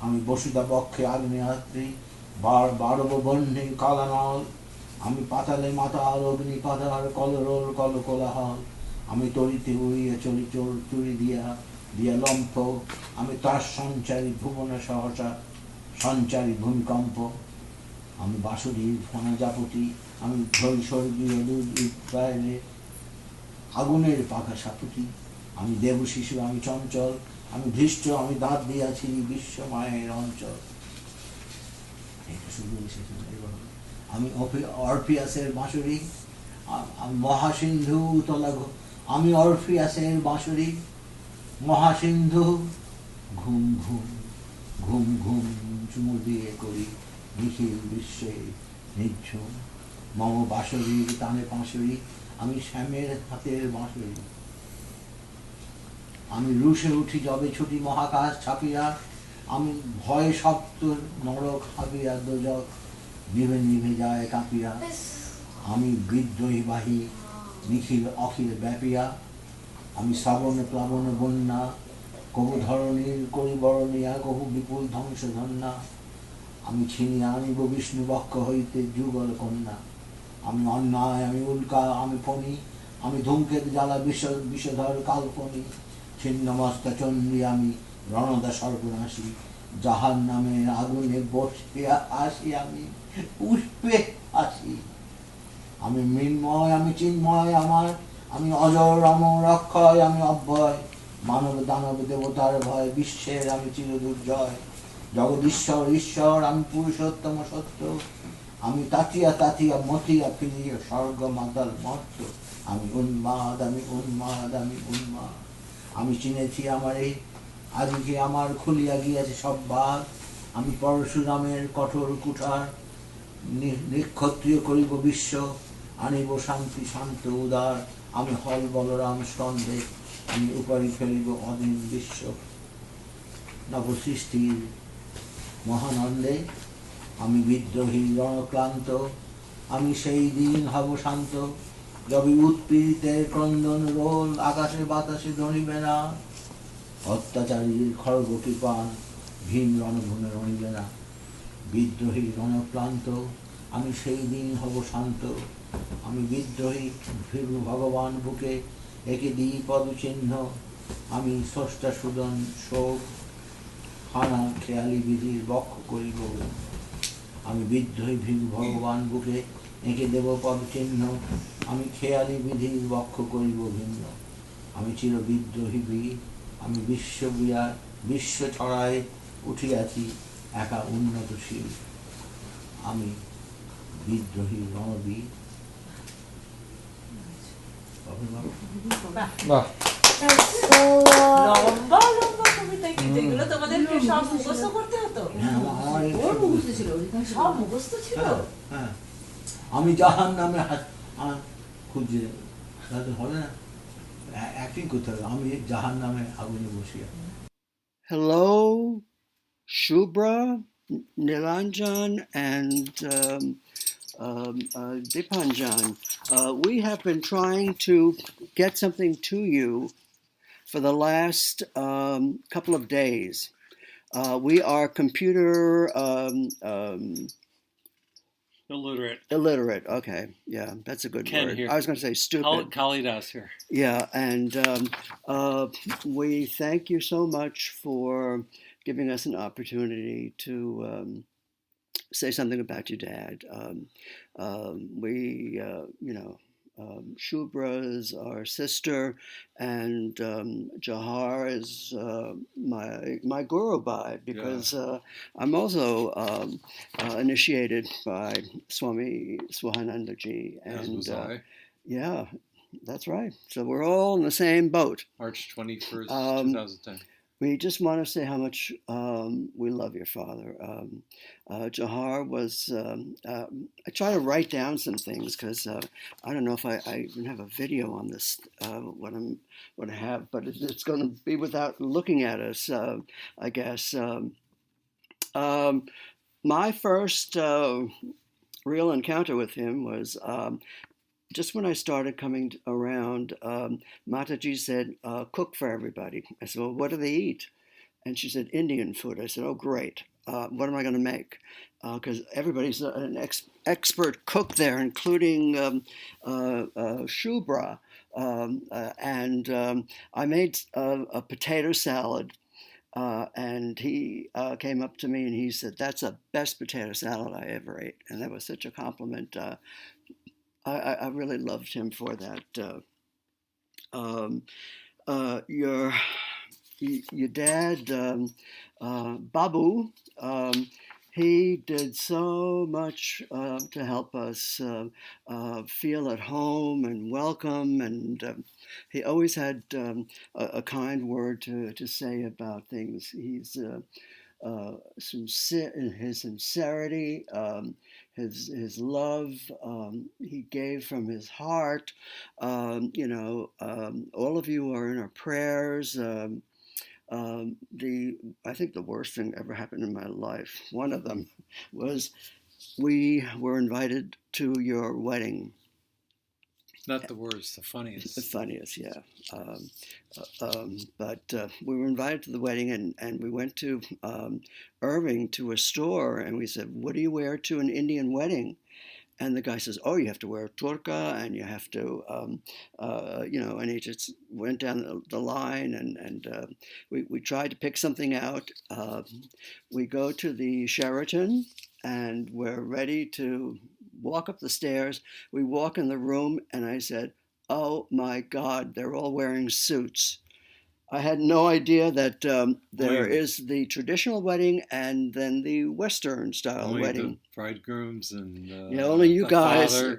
আমি বসুদা বক্ষে আগ্নেয়াত্রী বারব বন্যে কালানল, আমি পাতালে মাতাল অগ্নি পাতার কলরোল কল কোলাহল। আমি তরিতে উড়িয়ে চলি চুরি দিয়া দিয়া লম্ফ, আমি তার সঞ্চারী ভুবনে সহসা সঞ্চারী ভূমিকম্প। আমি বাসুরীর ফনা জাপতি, আমি স্বর্গীয় দুর্বৃত্তায়নে আগুনের পাখা সাপুতি। আমি দেব শিশু, আমি চঞ্চল, আমি ধৃষ্ট, আমি দাঁত দিয়াছি বিশ্ব মায়ের অঞ্চল। আমি অরফিয়াসের বাঁশুরি, মহাসিন্ধু তলা, আমি অরফিয়াসের বাঁশুরি মহাসিন্ধু, ঘুম ঘুম ঘুম ঘুম চুমু দিয়ে করি নিখিল বিশ্বে নিঝুম। মম বাঁশুরির টানে পাঁশুরি, আমি শ্যামের হাতের বাঁশুরি। আমি রুশে উঠি যবে ছুটি মহাকাশ ছাপিয়া, আমি ভয় সপ্ত নরক হাবিয়া দোজক নিভে নিভে যায় কাঁপিয়া। আমি বিদ্রোহী বাহী নিখিল অখিল ব্যাপিয়া, আমি শ্রাবণ প্লাবন বন্যা, কবু ধরণীর করিবরণিয়া, কবু বিপুল ধ্বংস ধন্যা। আমি ছিনিয়া আনিব বিষ্ণু বক্ষ হইতে যুগল কন্যা। আমি অন্যায়, আমি উল্কা, আমি ফণি, আমি ধূমকেতু জ্বালা বিষধর কাল্পনি। ছিন্নমস্তা চণ্ডী আমি রণদা সর্বনাশী, যাহার নামে আগুনে বসিয়া আসি আমি পুষ্পে আসি। আমি মৃন্ময়, আমি চিন্ময় আমার, আমি অজর অমর অক্ষয়, আমি অব্যয়, মানব দানব দেবতার ভয়, বিশ্বের আমি চিরদুর্জয়। জগদীশ্বর ঈশ্বর, আমি পুরুষোত্তম সত্য, আমি তাতিয়া তাতিয়া মতিয়া ফিরিয়ে স্বর্গ মাতাল মর্ত। আমি উন্মাদ, আমি উন্মাদ, আমি উন্মাদ। আমি চিনেছি আমারে, আজকে আমার খুলিয়া গিয়াছে সব বাদ। আমি পরশুরামের কঠোর কুঠার, নিক্ষত্রিয় করিব বিশ্ব, আনিব শান্তি শান্ত উদার। আমি হল বলরাম স্কন্ধে, আমি উপারি ফেলিব অদিন বিশ্ব। নবসৃষ্টির মহানন্দে আমি বিদ্রোহী রণক্লান্ত, আমি সেই দিন হব শান্ত, যবে উৎপীড়িতের ক্রন্দন রোল আকাশে বাতাসে ধরিবে না। অত্যাচারীর খড়গ কৃপান ভীম রণভূমে রণিবে না। বিদ্রোহী রণক্লান্ত, আমি সেই দিন হব শান্ত, আমি বিদ্রোহী ভীরু ভগবান বুকে একে দিই পদচিহ্ন। আমি স্রষ্টা সুদন শোক হানা খেয়ালি বিধির বক্ষ করিব। আমি বিদ্রোহী ভীরু ভগবান বুকে এঁকে দেব পদচিহ্ন, আমি খেয়ালি বিধির বক্ষ করিব ভিন্ন। আমি চির বিদ্রোহী বীর, আমি বিশ্ব ছড়ায় উঠিয়াছি একা উন্নতশীল। আমি বিদ্রোহী রণবীর। বাহ, লম্বা লম্বা কবিতা, কিন্তু এগুলো তোমাদেরকে সব মুখস্থ করতে হতো? ওর মুখস্থ ছিল, সব মুখস্থ ছিল। আমি জাহান নামে খুঁজে হবে না, অ্যাক্টিং করতে হবে। আমি জাহান নামে আগুনে বসিয়া। Hello, Shubhra, Nilanjan, and Dipanjan. We have been trying to get something to you for the last couple of days. We are computer illiterate. Okay, yeah, that's a good Ken word. here. I was going to say stupid. Kalidas here. Yeah, and we thank you so much for giving us an opportunity to say something about your dad. Shubhra is our sister, and Jahar is my guru bai, because I'm also initiated by Swami Swahanandaji, As was I. Yeah, that's right. So we're all in the same boat. March 21st, 2010. We just want to say how much We love your father. Jahar was, I try to write down some things because I don't know if I even have a video on this, what I have, but it's going to be without looking at us, I guess. My first real encounter with him was just when I started coming around. Mataji said, cook for everybody. I said, well, what do they eat? And she said, Indian food. I said, oh, great. What am I going to make? Because everybody's an expert cook there, including Shubra. And I made a potato salad. And he came up to me and he said, that's the best potato salad I ever ate. And that was such a compliment. I really loved him for that. Your dad, Babu, he did so much to help us feel at home and welcome, and he always had a kind word to say about things. He's sincere in his sincerity, his love. He gave from his heart. All of you are in our prayers. I think the worst thing ever happened in my life, one of them, was we were invited to your wedding. Not the worst, the funniest. The funniest, yeah. But we were invited to the wedding, and we went to Irving to a store, and we said, what do you wear to an Indian wedding? And the guy says, oh, you have to wear a turka, and you have to, and he just went down the line, and we tried to pick something out. We go to the Sheraton, and we're ready to walk up the stairs. We walk in the room, and I said, oh, my God, they're all wearing suits. I had no idea that there is the traditional wedding and then the Western style wedding. The bridegrooms and only you guys. Father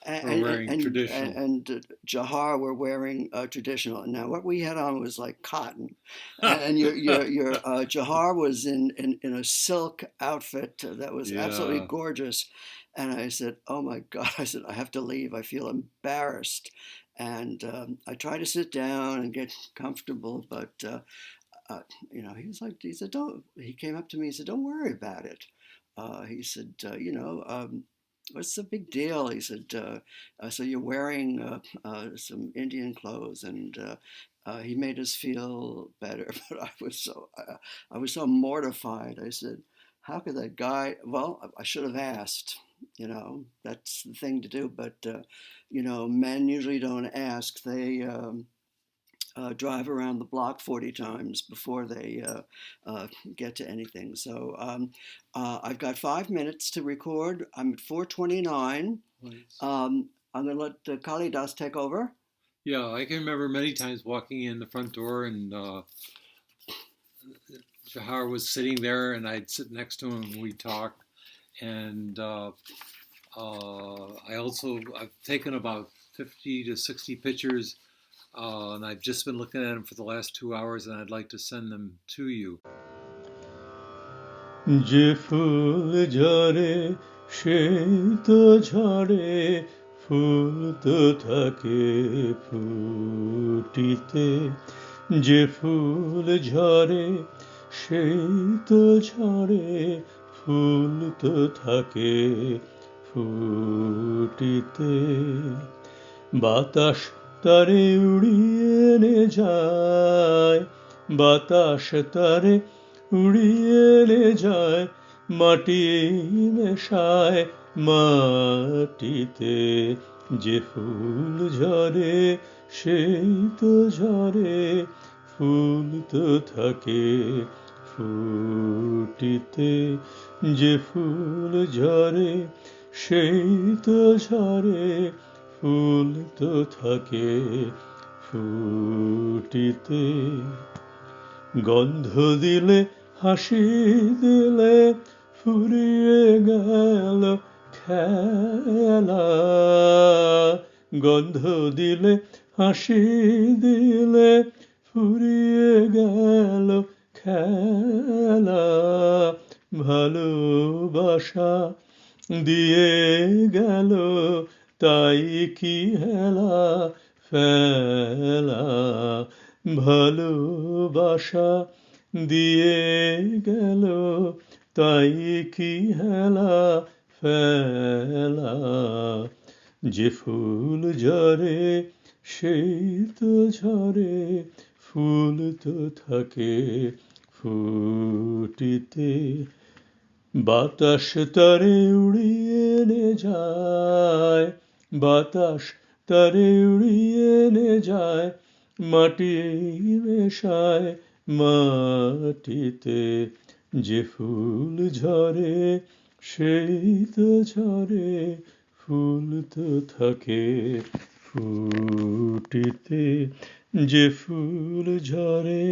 and wearing traditional. And Jahar were wearing traditional. Now what we had on was like cotton, and your Jahar was in a silk outfit that was absolutely gorgeous. And I said, oh my God, I said, I have to leave. I feel embarrassed. And I tried to sit down and get comfortable, but he said, don't. He came up to me and said, don't worry about it. He said, what's the big deal? He said, so you're wearing some Indian clothes, and he made us feel better. But I was so mortified. I said, how could that guy? Well, I should have asked. That's the thing to do. But, men usually don't ask. They drive around the block 40 times before they get to anything. So I've got 5 minutes to record. I'm at 4:29. I'm going to let Kalidas take over. Yeah, I can remember many times walking in the front door and Jahar was sitting there and I'd sit next to him and we'd talk. And I've taken about 50 to 60 pictures, and I've just been looking at them for the last 2 hours, and I'd like to send them to you. Je phul jhare she to jhare phul to thake phutite je phul jhare she to jhare ফুল তো থাকে ফুটিতে বাতাস তারে উড়িয়ে নে যায় বাতাস তারে উড়িয়ে নে যায় মাটি মেশায় মাটিতে যে ফুল ঝরে সেই তো ঝরে ফুল তো থাকে ফুটিতে যে ফুল ঝরে সেই তো ঝরে ফুল তো থাকে ফুটিতে গন্ধ দিলে হাসি দিলে ফুরিয়ে গেল খেলা গন্ধ দিলে হাসি দিলে ফুরিয়ে গেল খেলা ভালোবাসা দিয়ে গেল তাই কি হেলা ফেলা ভালোবাসা দিয়ে গেল তাই কি হেলা ফেলা যে ফুল ঝরে সেই তো ঝরে ফুল তো থাকে ফুটিতে বাতাস তারে উড়িয়ে নে যায় বাতাস তারে উড়িয়ে নে যায় মাটি মেশায় মাটিতে যে ফুল ঝরে সেই তো ঝরে ফুল তো থাকে ফুটিতে যে ফুল ঝরে